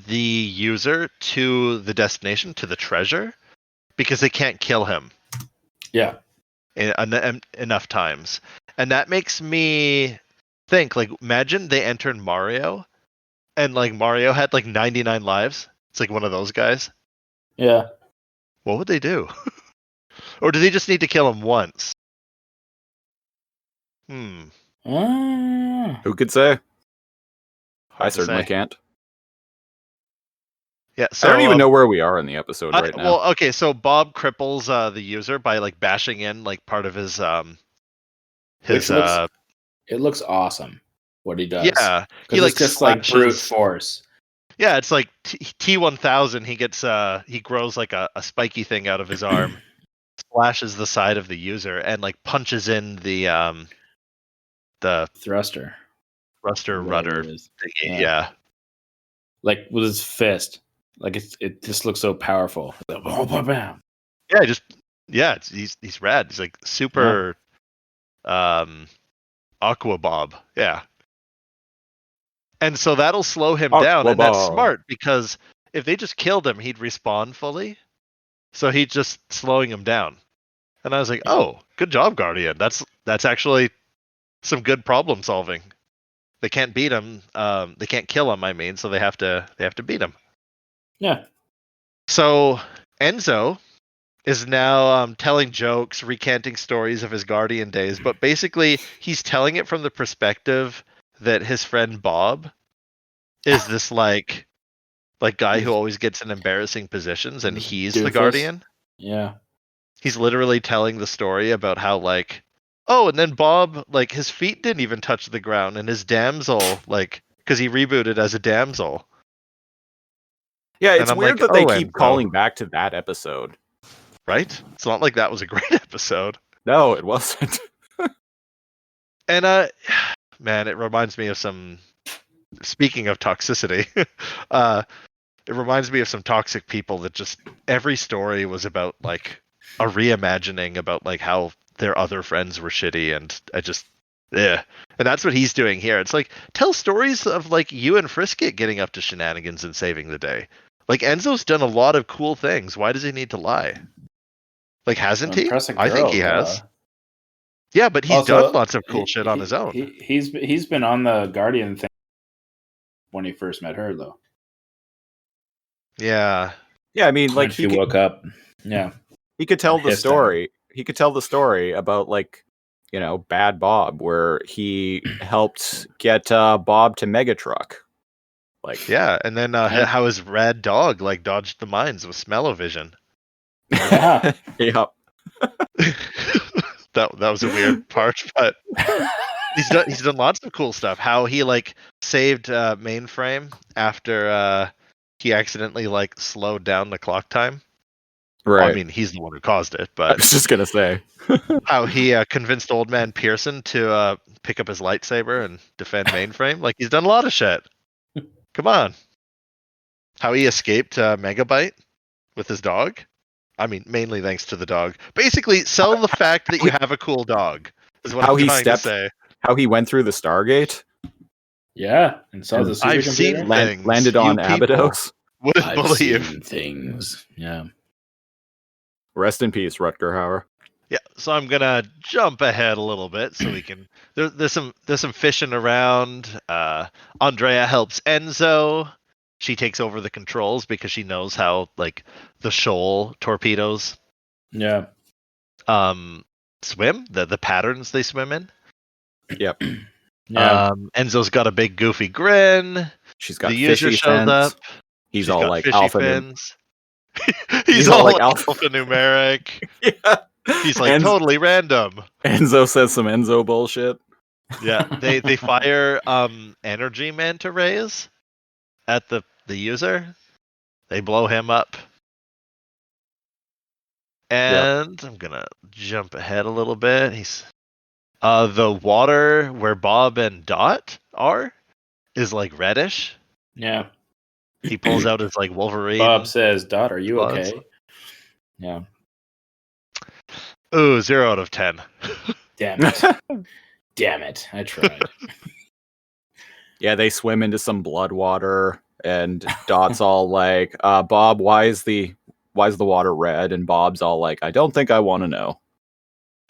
the user to the destination, to the treasure, because they can't kill him. Yeah. Enough times. And that makes me think, like, imagine they entered Mario, and like Mario had like 99 lives. It's like one of those guys. Yeah. What would they do? Or do they just need to kill him once? Who could say? I certainly can't. Yeah, so I don't even know where we are in the episode right now. Well, okay, so Bob cripples the user by like bashing in like part of his it looks awesome what he does. Yeah, he like just slashes, like brute force. Yeah, it's like T1000. He gets he grows like a spiky thing out of his arm, slashes the side of the user, and like punches in the thruster rudder thingy. Yeah, like with his fist. Like it just looks so powerful. Yeah, he's rad. He's like super Aqua Bob. Yeah. And so that'll slow him down, and that's smart, because if they just killed him, he'd respawn fully. So he's just slowing him down. And I was like, oh, good job, Guardian. That's actually some good problem solving. They can't beat him. They can't kill him, I mean, so they have to beat him. Yeah. So Enzo is now telling jokes, recanting stories of his Guardian days, but basically he's telling it from the perspective that his friend Bob is this like guy who always gets in embarrassing positions, and he's the Guardian. Yeah. He's literally telling the story about how like, oh, and then Bob, like his feet didn't even touch the ground, and his damsel, like, because he rebooted as a damsel. Yeah, it's weird that they keep calling back to that episode. Right? It's not like that was a great episode. No, it wasn't. And man, it reminds me of some. Speaking of toxicity, it reminds me of some toxic people that just every story was about like a reimagining about like how their other friends were shitty, and I just and that's what he's doing here. It's like, tell stories of like you and Frisket getting up to shenanigans and saving the day. Like Enzo's done a lot of cool things. Why does he need to lie? Like, hasn't he? Impress a I think girl, he has. duh. Yeah, but he's Also, done lots of cool shit on his own. He's been on the Guardian thing when he first met her, though. Yeah. Yeah, I mean, When like she woke up. Yeah. he could tell the Hissed at him. story. He could tell the story about like, you know, Bad Bob, where he helped get Bob to Megatruck. Like, Yeah, and then how his red dog like dodged the mines with smell-o-vision. Yeah. yeah. that was a weird part, but he's done lots of cool stuff. How he like saved Mainframe after he accidentally like slowed down the clock time. Right. Well, I mean, he's the one who caused it, I but was just gonna say. how he convinced Old Man Pearson to pick up his lightsaber and defend Mainframe. Like, he's done a lot of shit. Come on. How he escaped Megabyte with his dog. I mean, mainly thanks to the dog. Basically, sell the fact that you have a cool dog is what How I'm he trying stepped- to say. How he went through the Stargate, Yeah. And saw the supercomputer. I've seen things landed you on people Abydos. wouldn't I've believe. seen things. Yeah. Rest in peace, Rutger Hauer. Yeah, so I'm gonna jump ahead a little bit so we can. There's some fishing around. AndrAIa helps Enzo. She takes over the controls because she knows how like the shoal torpedoes Yeah. swim, the patterns they swim in. Yep. Yeah. Enzo's got a big goofy grin. She's got The user fishy shows fins. up. He's She's all got like fishy alpha. fins. He's all like alphanumeric. Yeah. He's like totally random. Enzo says some Enzo bullshit. Yeah, they fire energy manta rays at the user. They blow him up. And I'm gonna jump ahead a little bit. He's the water where Bob and Dot are is like reddish. Yeah. He pulls out his like Wolverine. Bob says, "Dot, are you claws. okay?" Yeah. Ooh, 0 out of 10. Damn it. Damn it. I tried. Yeah, they swim into some blood water, and Dot's all like, Bob, why is the water red? And Bob's all like, I don't think I want to know.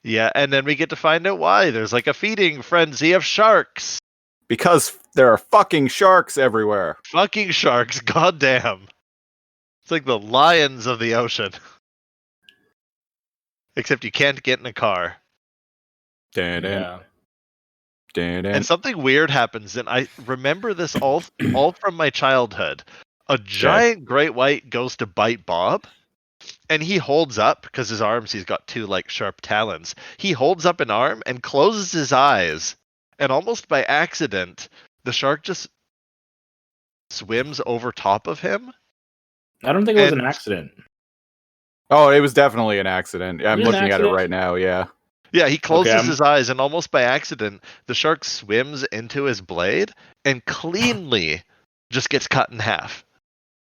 Yeah, and then we get to find out why. There's like a feeding frenzy of sharks. Because there are fucking sharks everywhere. Fucking sharks, goddamn. It's like the lions of the ocean. Except you can't get in a car. Yeah. And something weird happens, and I remember this all from my childhood. A giant great white goes to bite Bob, and he holds up, because his arms, he's got 2 like sharp talons. He holds up an arm and closes his eyes, and almost by accident, the shark just swims over top of him. I don't think it was an accident. Oh, it was definitely an accident. I'm It was an looking at it accident? right now, yeah. Yeah, he closes Okay, his eyes, and almost by accident, the shark swims into his blade and cleanly just gets cut in half.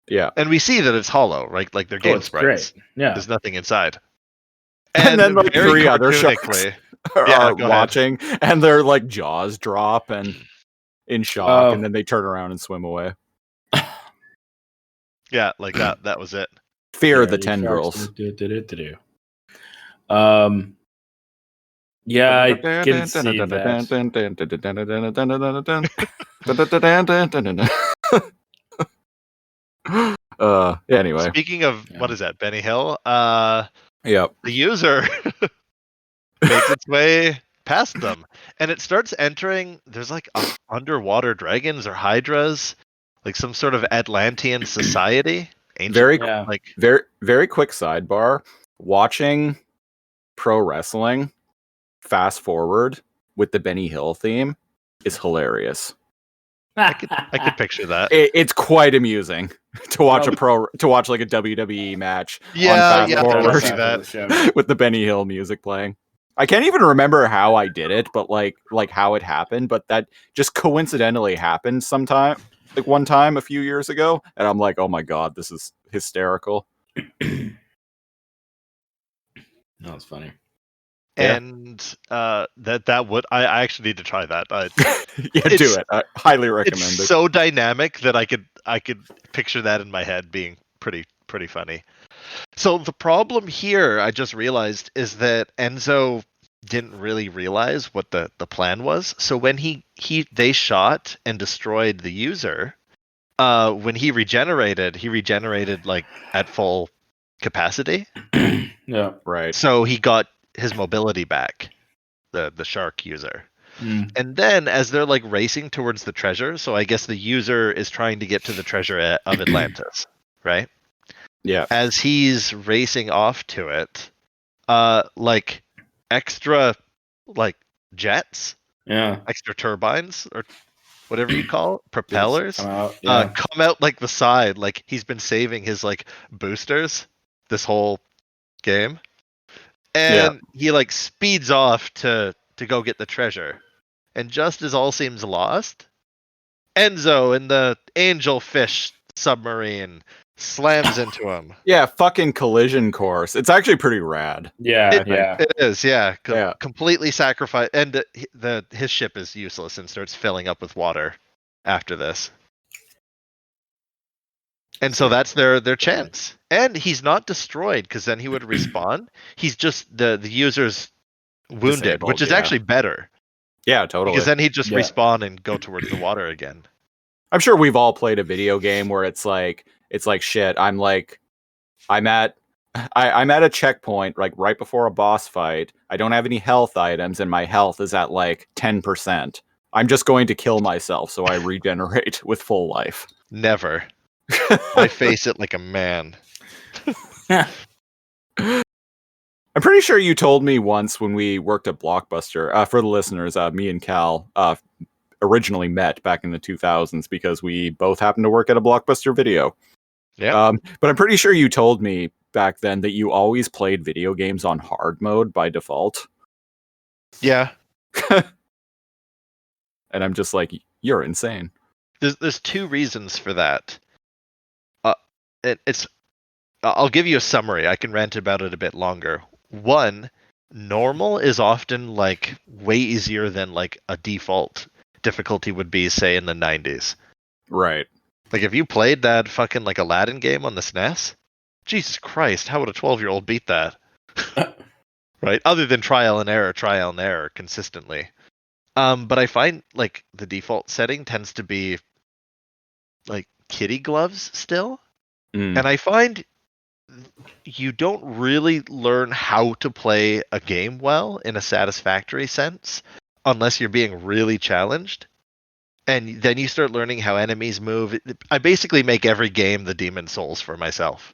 Yeah. And we see that it's hollow, right? Like they're game it's sprites. great. Yeah. There's nothing inside. And then like very 3 other sharks cartoonically- are Yeah, go ahead. watching, and their like jaws drop and in shock, and then they turn around and swim away. Yeah, like that was it. Fear Yeah, the these tendrils. sharks do. Yeah, I can see that. Anyway. Speaking of Yeah. what is that, Benny Hill? Yep. The user makes its way past them, and it starts entering. There's like underwater dragons or hydras, like some sort of Atlantean society. Ancient, Very Yeah. like very quick sidebar. Watching pro wrestling fast forward with the Benny Hill theme is hilarious. I could picture that. It's quite amusing to watch like a WWE match Yeah, on yeah, fast I forward see that. with the Benny Hill music playing. I can't even remember how I did it, but like how it happened, but that just coincidentally happened sometime, like one time a few years ago, and I'm like, oh my god, this is hysterical. No, it's funny. And that would I actually need to try that. Yeah, do it. I highly recommend It's it. so dynamic that I could picture that in my head being pretty funny. So the problem here, I just realized, is that Enzo didn't really realize what the plan was. So when they shot and destroyed the user, when he regenerated like at full capacity. Yeah. Right. So he got his mobility back, the shark user. And then as they're like racing towards the treasure, so I guess the user is trying to get to the treasure of Atlantis, right? Yeah. As he's racing off to it, like extra like jets, Yeah. extra turbines or whatever you call it, propellers, Come out. Yeah. come out like the side, like he's been saving his like boosters this whole game. And he like speeds off to go get the treasure. And just as all seems lost, Enzo in the angelfish submarine slams into him. Yeah, fucking collision course. It's actually pretty rad. Yeah. It- Yeah. It is, yeah. Yeah. Completely sacrificed, and his ship is useless and starts filling up with water after this. And so that's their chance. And he's not destroyed because then he would respawn. He's just the user's wounded, Disabled, which is yeah. actually better Yeah, totally. because then he'd just Yeah. respawn and go towards the water again. I'm sure we've all played a video game where it's like shit. I'm at a checkpoint, like right before a boss fight. I don't have any health items, and my health is at like 10%. I'm just going to kill myself so I regenerate with full life. Never. I face it like a man. I'm pretty sure you told me once when we worked at Blockbuster. For the listeners, me and Cal originally met back in the 2000s because we both happened to work at a Blockbuster Video. Yeah. But I'm pretty sure you told me back then that you always played video games on hard mode by default. Yeah. And I'm just like, you're insane. There's two reasons for that. I'll give you a summary. I can rant about it a bit longer. One, normal is often like way easier than like a default difficulty would be, say, in the 90s. Right. Like if you played that fucking like Aladdin game on the SNES, Jesus Christ, how would a 12-year-old beat that? Right? Other than trial and error consistently. But I find like the default setting tends to be like kitty gloves still. Mm. And I find you don't really learn how to play a game well in a satisfactory sense unless you're being really challenged. And then you start learning how enemies move. I basically make every game the Demon Souls for myself.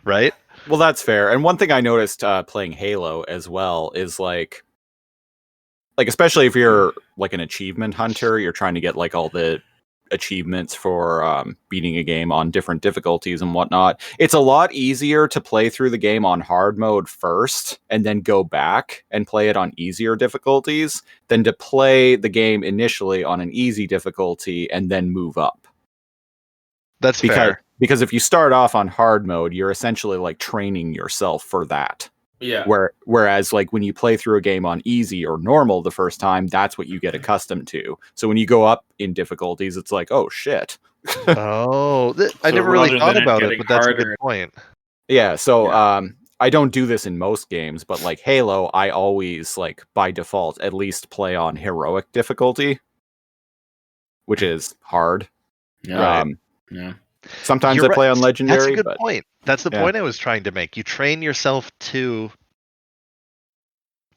Right? Well, that's fair. And one thing I noticed playing Halo as well is like especially if you're like an achievement hunter, you're trying to get like all the achievements for beating a game on different difficulties and whatnot. It's a lot easier to play through the game on hard mode first and then go back and play it on easier difficulties than to play the game initially on an easy difficulty and then move up. That's fair. Because if you start off on hard mode, you're essentially like training yourself for that. Yeah. Whereas like when you play through a game on easy or normal the first time, that's what you get accustomed to. So when you go up in difficulties, it's like, oh shit. I never really rather thought than it about it, getting but that's a harder- good point. Yeah, so I don't do this in most games, but like Halo, I always like by default at least play on heroic difficulty, which is hard. Yeah. Um, Yeah. Sometimes You're I play right. on legendary. That's a good but point. That's the yeah. point I was trying to make. You train yourself to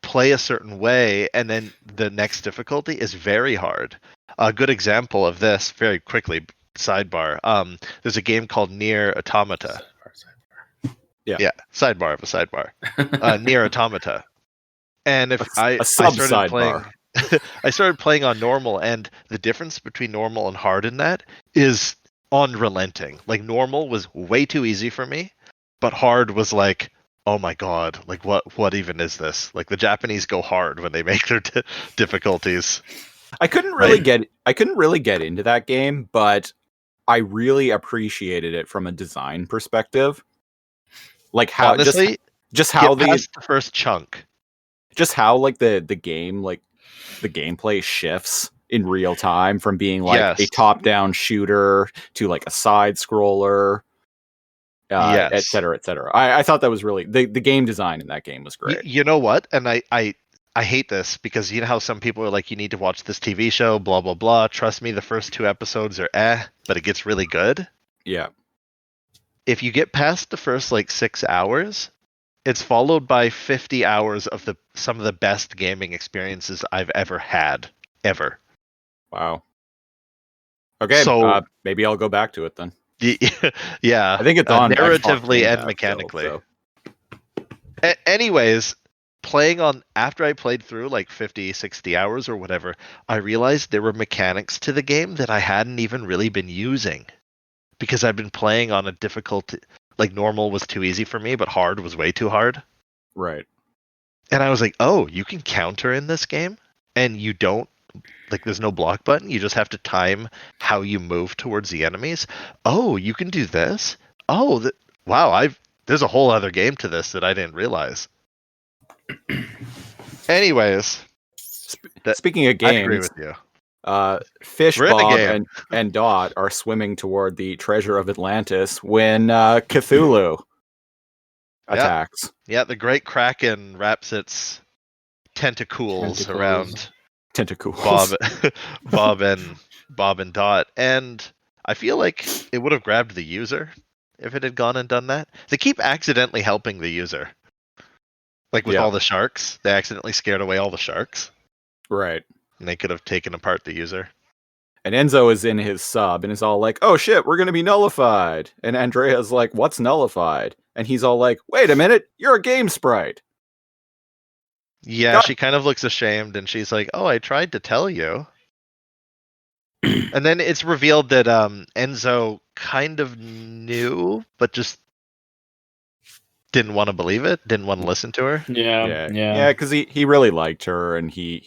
play a certain way, and then the next difficulty is very hard. A good example of this, very quickly, sidebar. There's a game called Nier Automata. Yeah, sidebar of a sidebar. Nier Automata. And if I started playing, I started playing on normal, and the difference between normal and hard in that is unrelenting. Like normal was way too easy for me, but hard was like, oh my god, like what even is this? Like the Japanese go hard when they make their difficulties. I couldn't really get into that game, but I really appreciated it from a design perspective. Like how honestly, just how get past the first chunk. Just how like the game, like the gameplay shifts in real time from being like a top-down shooter to like a side scroller. Yes. et cetera, et cetera. I thought that was really the game design in that game was great. You know what? And I hate this because you know how some people are like, you need to watch this TV show, blah blah blah. Trust me, the first 2 episodes are but it gets really good. Yeah. If you get past the first like 6 hours, it's followed by 50 hours of some of the best gaming experiences I've ever had, ever. Wow. Okay, So maybe I'll go back to it then. yeah, I think it's on Xbox narratively Game and Pass mechanically. still, so. Anyways, after I played through like 50, 60 hours or whatever, I realized there were mechanics to the game that I hadn't even really been using because I've been playing on a difficult, like normal was too easy for me, but hard was way too hard. Right. And I was like, oh, you can counter in this game and you don't, like there's no block button. You just have to time how you move towards the enemies. Oh, you can do this. Oh, wow, there's a whole other game to this that I didn't realize. Anyways, Speaking of I agree games, with you. Fish We're in a Bob game. and Dot are swimming toward the treasure of Atlantis when Cthulhu attacks. Yeah, the Great Kraken wraps its tentacles around Tentacles. Bob and Dot, and I feel like it would have grabbed the user if it had gone and done that. They keep accidentally helping the user, like with all the sharks. They accidentally scared away all the sharks, Right. and they could have taken apart the user. And Enzo is in his sub and is all like, "Oh shit, we're gonna be nullified." And AndrAIa's like, "What's nullified?" And he's all like, "Wait a minute, you're a game sprite." Yeah, she kind of looks ashamed, and she's like, "Oh, I tried to tell you." And then it's revealed that Enzo kind of knew, but just didn't want to believe it, didn't want to listen to her. Yeah. Because he really liked her, and he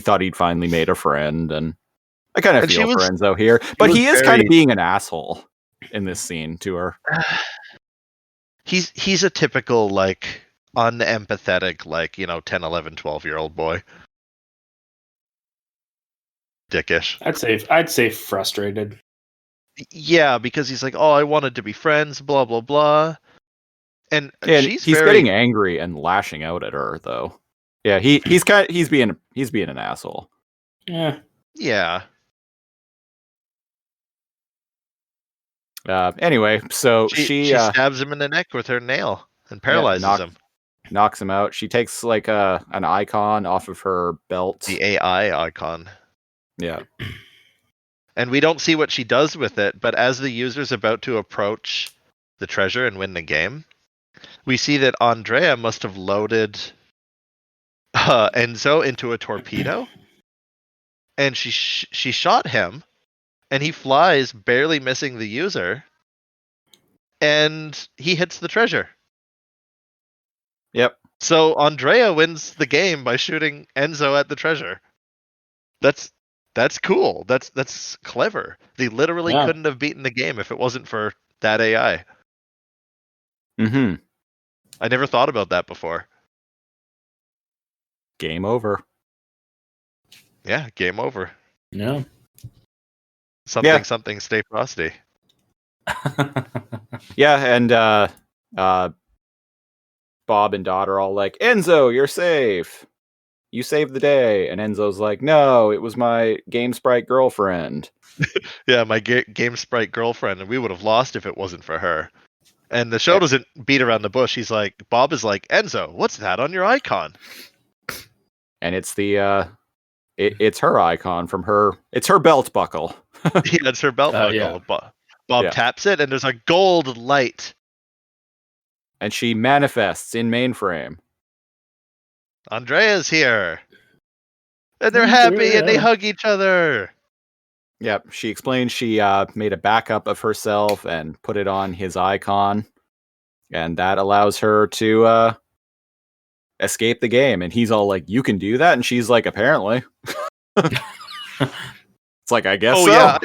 thought he'd finally made a friend, and I kind of feel for Enzo here, but he is kind of being an asshole in this scene to her. He's a typical like unempathetic, like 10, 11, 12-year-old boy. Dickish. I'd say frustrated. Yeah, because he's like, "Oh, I wanted to be friends, blah blah blah," and he's getting angry and lashing out at her, though. Yeah, he's being an asshole. Yeah. Anyway, so she stabs him in the neck with her nail and paralyzes him. Knocks him out. She takes like an icon off of her belt. The AI icon. Yeah. And we don't see what she does with it, but as the user's about to approach the treasure and win the game, we see that AndrAIa must have loaded Enzo into a torpedo, and she shot him, and he flies, barely missing the user, and he hits the treasure. Yep. So AndrAIa wins the game by shooting Enzo at the treasure. That's cool. That's clever. They literally couldn't have beaten the game if it wasn't for that AI. Mm-hmm. I never thought about that before. Game over. Yeah, game over. No. Something, stay frosty. Yeah, and Bob and Dot are all like, "Enzo, you're safe. You saved the day." And Enzo's like, "No, it was my Game Sprite girlfriend." Yeah, my Game Sprite girlfriend, and we would have lost if it wasn't for her. And the show doesn't beat around the bush. Bob is like, "Enzo, what's that on your icon?" And it's it's her icon from her. It's her belt buckle. Yeah, it's her belt buckle. Yeah. Bob taps it, and there's a gold light. And she manifests in mainframe. AndrAIa's here. And they're happy, and they hug each other. Yep, she explains she made a backup of herself and put it on his icon. And that allows her to escape the game. And he's all like, "You can do that?" And she's like, "Apparently." It's like, I guess so. Yeah.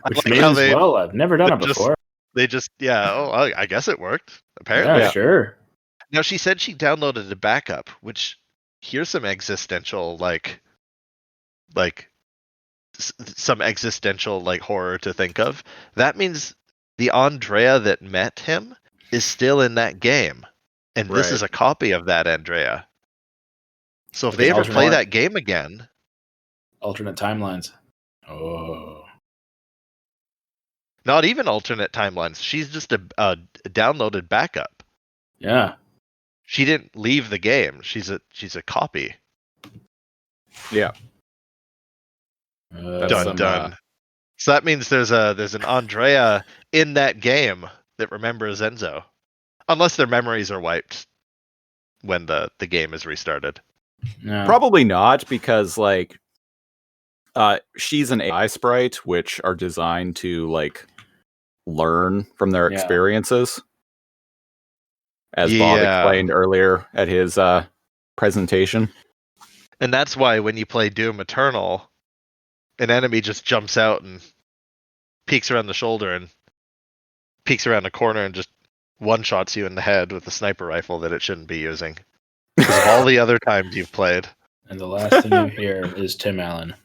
Which means, I've never done it before. I guess it worked. Apparently. Yeah, sure. Now, she said she downloaded a backup, which here's some existential, some existential, horror to think of. That means the AndrAIa that met him is still in that game. And this Right. is a copy of that AndrAIa. So if Okay, they ever play alternate- that game again, Alternate timelines. Oh. not even alternate timelines, she's just a downloaded backup. Yeah. She didn't leave the game. She's a copy. Yeah. That's Dun dun. So that means there's an AndrAIa in that game that remembers Enzo, unless their memories are wiped when the game is restarted. Yeah. Probably not, because like she's an AI sprite, which are designed to like learn from their Yeah. experiences, as Bob Yeah. explained earlier at his presentation. And that's why when you play Doom Eternal, an enemy just jumps out and peeks around the shoulder and peeks around the corner and just one-shots you in the head with a sniper rifle that it shouldn't be using. Because of all the other times you've played. And the last thing you hear is Tim Allen.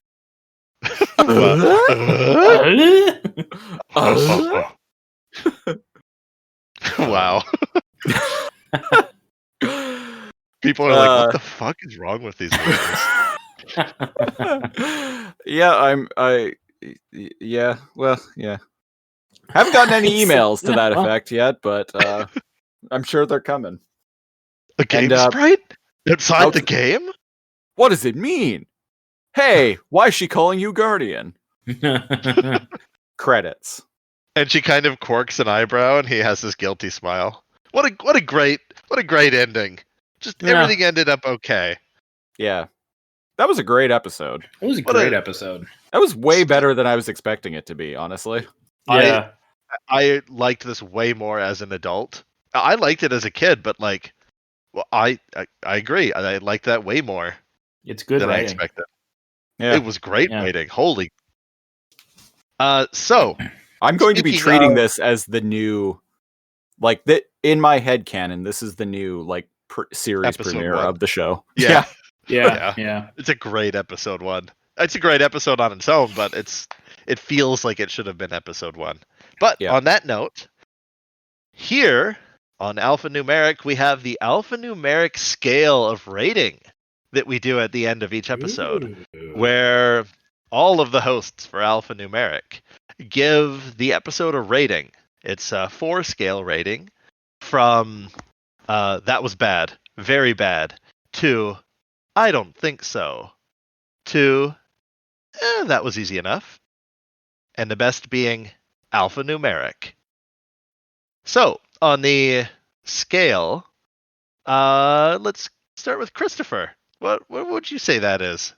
Wow. People are like, what the fuck is wrong with these movies? Yeah. Haven't gotten any emails to that Well. effect yet, but I'm sure they're coming. A game And, sprite? Outside out- the game? What does it mean? Hey, why is she calling you Guardian? Credits. And she kind of quirks an eyebrow and he has this guilty smile. What a great ending. Just Yeah. everything ended up okay. Yeah. That was a great episode. It was a What great a- episode. That was way better than I was expecting it to be, honestly. Yeah. I liked this way more as an adult. I liked it as a kid, but like, well, I agree. I liked that way more It's good than I writing. expected. Yeah. It was great Yeah. writing. Holy. So I'm going to be Speaking treating of- this as the new, like, in my head canon, this is the new, like, series Episode premiere 1. of the show. yeah, Yeah. it's a great episode 1. It's a great episode on its own, but it feels like it should have been episode 1. But Yeah. on that note, here on Alphanumeric, we have the alphanumeric scale of rating that we do at the end of each episode, where all of the hosts for Alphanumeric give the episode a rating. It's a 4-scale rating from that was bad, very bad, to I don't think so, to that was easy enough, and the best being alphanumeric. So, on the scale, let's start with Christopher. What would you say that is?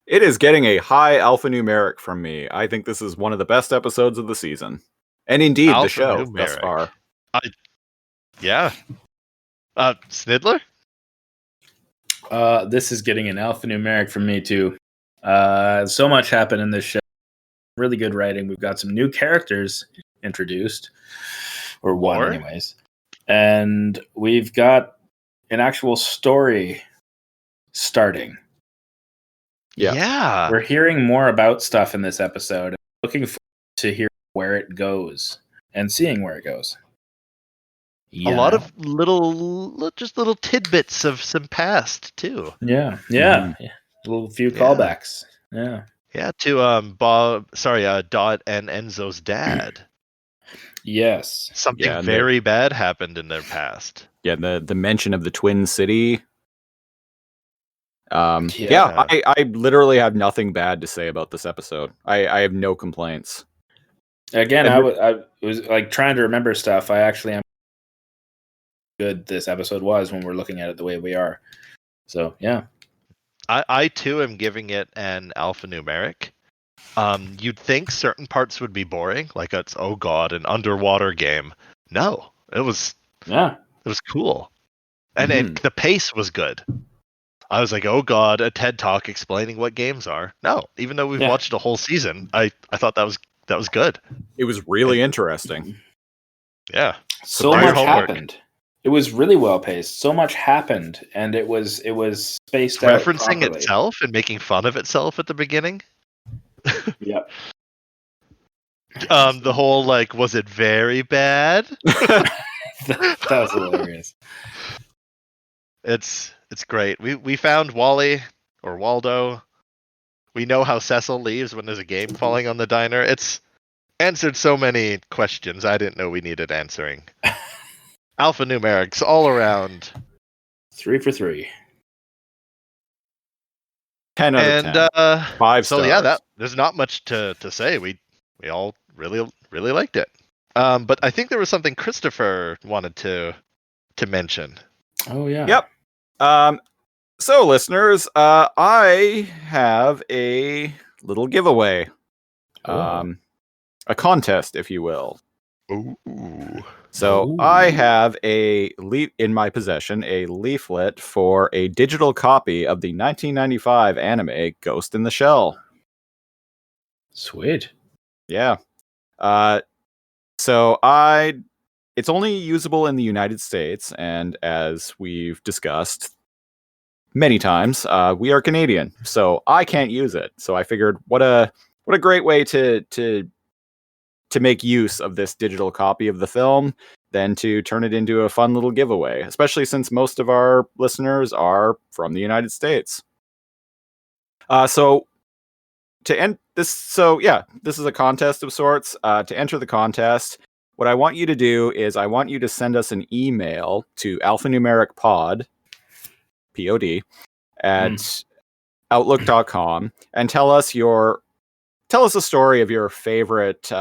It is getting a high alphanumeric from me. I think this is one of the best episodes of the season. And indeed, the show thus Alphanumeric. far. Yeah. Snidler? This is getting an alphanumeric from me too. So much happened in this show. Really good writing. We've got some new characters introduced, or one, More? anyways. And we've got an actual story starting. Yeah. We're hearing more about stuff in this episode. Looking forward to hear where it goes and seeing where it goes. A lot of little tidbits of some past too. yeah. A little few Yeah. callbacks. Yeah. Yeah, to Dot and Enzo's dad. Yes. Something Yeah, and very bad happened in their past. Yeah, the mention of the Twin City. Yeah. I literally have nothing bad to say about this episode. I have no complaints. Again, And I was like trying to remember stuff. I actually am good this episode was when we're looking at it the way we are. So yeah. I too am giving it an alphanumeric. You'd think certain parts would be boring, like it's oh god, an underwater game. No, it was cool, and the pace was good. I was like, oh god, a TED Talk explaining what games are. No, even though we've watched a whole season, I thought that was good. It was really interesting. Yeah, So Your much homework. happened. It was really well paced. So much happened, and it was spaced out referencing properly. itself and making fun of itself at the beginning. Yep. The whole like, was it very bad? That was hilarious. It's great. We found Wally or Waldo. We know how Cecil leaves when there's a game falling on the diner. It's answered so many questions I didn't know we needed answering. Alphanumerics all around. 3 for 3. 10 out of 10. And 5 so yeah, stars. there's not much to say. We all really liked it. But I think there was something Christopher wanted to mention. Oh yeah. Yep. So listeners, I have a little giveaway. Oh. A contest, if you will. Ooh. So Ooh. I have in my possession a leaflet for a digital copy of the 1995 anime Ghost in the Shell. Sweet. Yeah. So it's only usable in the United States, and as we've discussed many times, we are Canadian, so I can't use it. So I figured, what a great way to make use of this digital copy of the film than to turn it into a fun little giveaway, especially since most of our listeners are from the United States. So to end this, this is a contest of sorts. To enter the contest, what I want you to do is I want you to send us an email to alphanumericpod, P-O-D, at outlook.com and tell us a story of your favorite,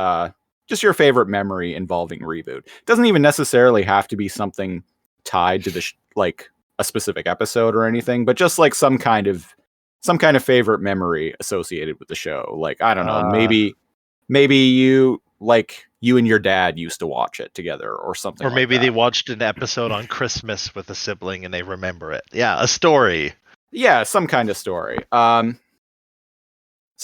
just your favorite memory involving ReBoot. It doesn't even necessarily have to be something tied to like a specific episode or anything, but just like some kind of favorite memory associated with the show. Like, I don't know, maybe you and your dad used to watch it together or something. Or maybe like they watched an episode on Christmas with a sibling and they remember it. Yeah, a story. Yeah, some kind of story. So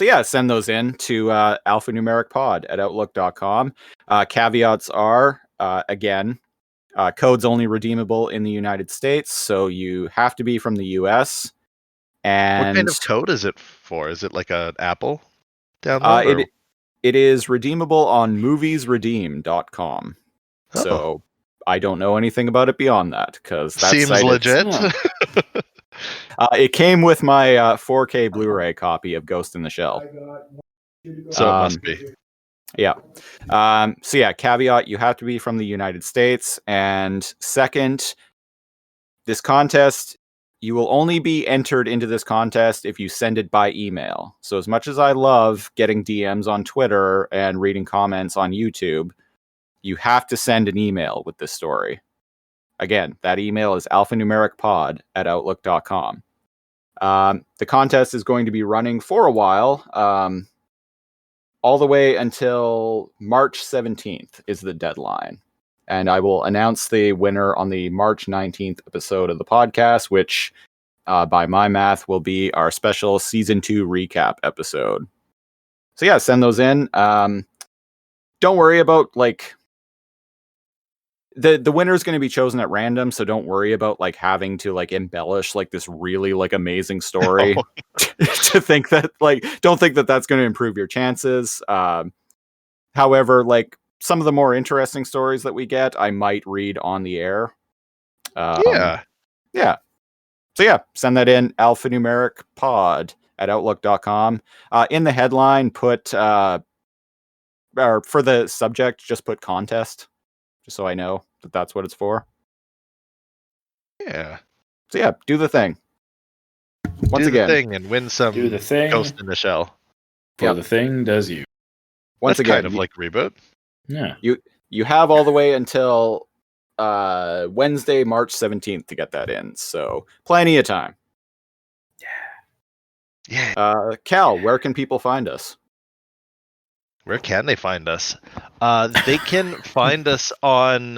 yeah, send those in to alphanumericpod@outlook.com. Caveats are, again, codes only redeemable in the United States, so you have to be from the US. And what kind of code is it for? Is it like an Apple download? it is redeemable on moviesredeem.com. Oh. So I don't know anything about it beyond that, because that seems site legit. It came with my 4K Blu-ray copy of Ghost in the Shell. So it must be. Yeah. So yeah, caveat, you have to be from the United States. And second, this contest, you will only be entered into this contest if you send it by email. So as much as I love getting DMs on Twitter and reading comments on YouTube, you have to send an email with this story. Again, that email is alphanumericpod@outlook.com. The contest is going to be running for a while, all the way until March 17th is the deadline. And I will announce the winner on the March 19th episode of the podcast, which, by my math, will be our special Season 2 recap episode. So yeah, send those in. Don't worry about, like... The winner is going to be chosen at random, so don't worry about like having to like embellish like this really like amazing story to think that don't think that that's going to improve your chances. However, like some of the more interesting stories that we get, I might read on the air. Yeah. So yeah, send that in, alphanumericpod@outlook.com. In the headline, put or for the subject, just put contest. Just so I know that that's what it's for. Yeah. So yeah, do the thing. Once again, do the thing and win some Do the thing. Ghost in the Shell. For the thing does you. Once That's again, kind of like ReBoot. Yeah. You have all the way until Wednesday, March 17th to get that in. So plenty of time. Yeah. Cal, where can people find us? Where can they find us? They can find us on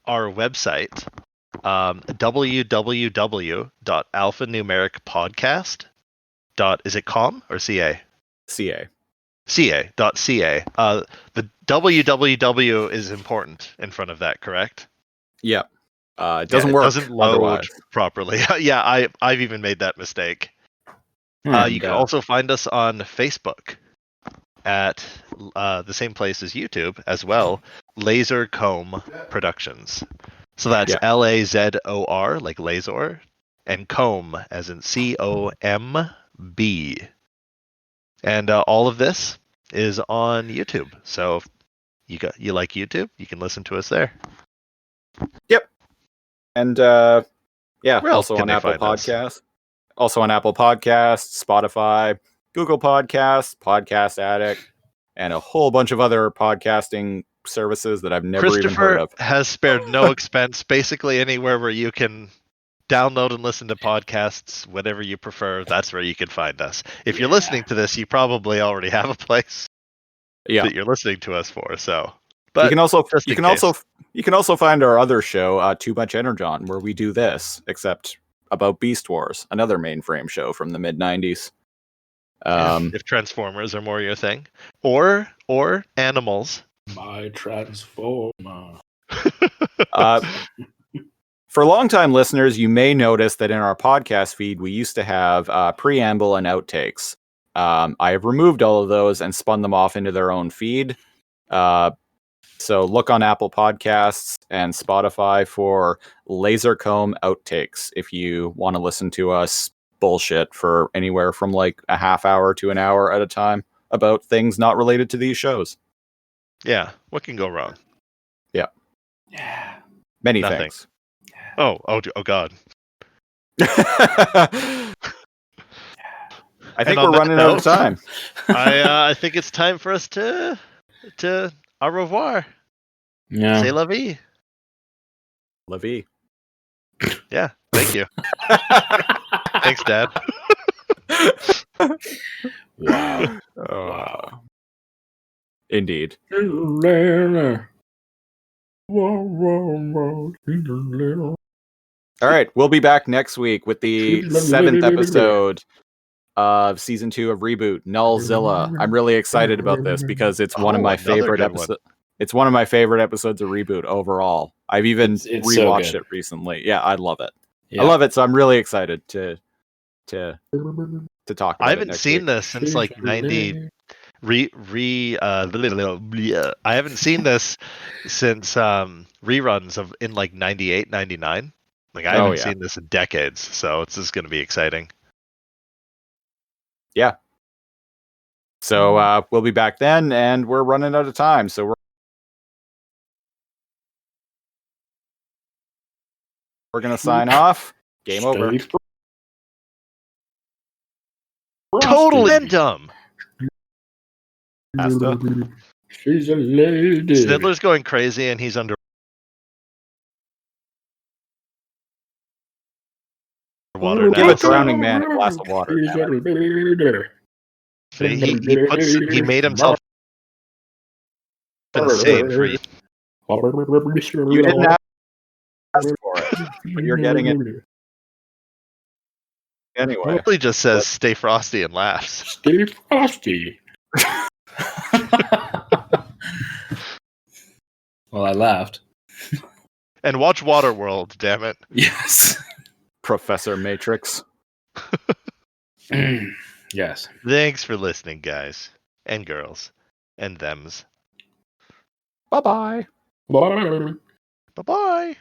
our website, www.alphanumericpodcast. Is it com or ca? CA. ca.ca. The www is important in front of that, correct? Yeah. It doesn't work. It doesn't load otherwise. properly. Yeah, I've even made that mistake. You can also find us on Facebook. at the same place as YouTube as well, Laser Comb Productions. So that's Yeah. Lazor, like Lazor, and Comb as in COMB. And all of this is on YouTube. So if you like YouTube, you can listen to us there. And yeah, Where else also can on they Apple find us? Podcasts. Also on Apple Podcasts, Spotify, Google Podcasts, Podcast Addict, and a whole bunch of other podcasting services that I've never even heard Christopher of. has spared no expense. Basically, anywhere where you can download and listen to podcasts, whatever you prefer, that's where you can find us. If you're listening to this, you probably already have a place Yeah. that you're listening to us for. So, You but can also just in case. you can also find our other show, Too Much Energon, where we do this, except about Beast Wars, another mainframe show from the mid '90s. If Transformers are more your thing, or animals. My Transformer. For longtime listeners, you may notice that in our podcast feed, we used to have preamble and outtakes. I have removed all of those and spun them off into their own feed. So look on Apple Podcasts and Spotify for Lasercomb Outtakes if you want to listen to us bullshit for anywhere from like a half hour to an hour at a time about things not related to these shows. Yeah, what can go wrong? Yeah. Yeah. Many Nothing. things. Oh God. I think on we're that running out of note, time. I think it's time for us to au revoir. Yeah. Say la vie. Levy. Yeah, thank you. Thanks, Dad. Wow. Wow. Indeed. All right, we'll be back next week with the 7th episode of season 2 of ReBoot, Nullzilla. I'm really excited about this because it's one of my another favorite good one. episodes. It's one of my favorite episodes of ReBoot overall. I've even It's so rewatched good. it recently. Yeah, I love it. Yeah. I love it, so I'm really excited to talk about it. I haven't next seen week. this since like 90. I haven't seen this since reruns of in like 98, 99. Like I haven't seen this in decades, so this is going to be exciting. Yeah. So we'll be back then, and we're running out of time. So we're gonna sign off. Game over. Total and dumb. Asta. She's a lady. Snidler's going crazy, and he's underwater Give now. a drowning man a glass of water. She's a lady. He made himself insane for you. You didn't ask for it, but you're getting it anyway. Probably just says "Stay frosty" and laughs. Stay frosty. Well, I laughed. And watch Waterworld, damn it. Yes. Professor Matrix. Yes. Thanks for listening, guys and girls and thems. Bye-bye. Bye. Bye-bye.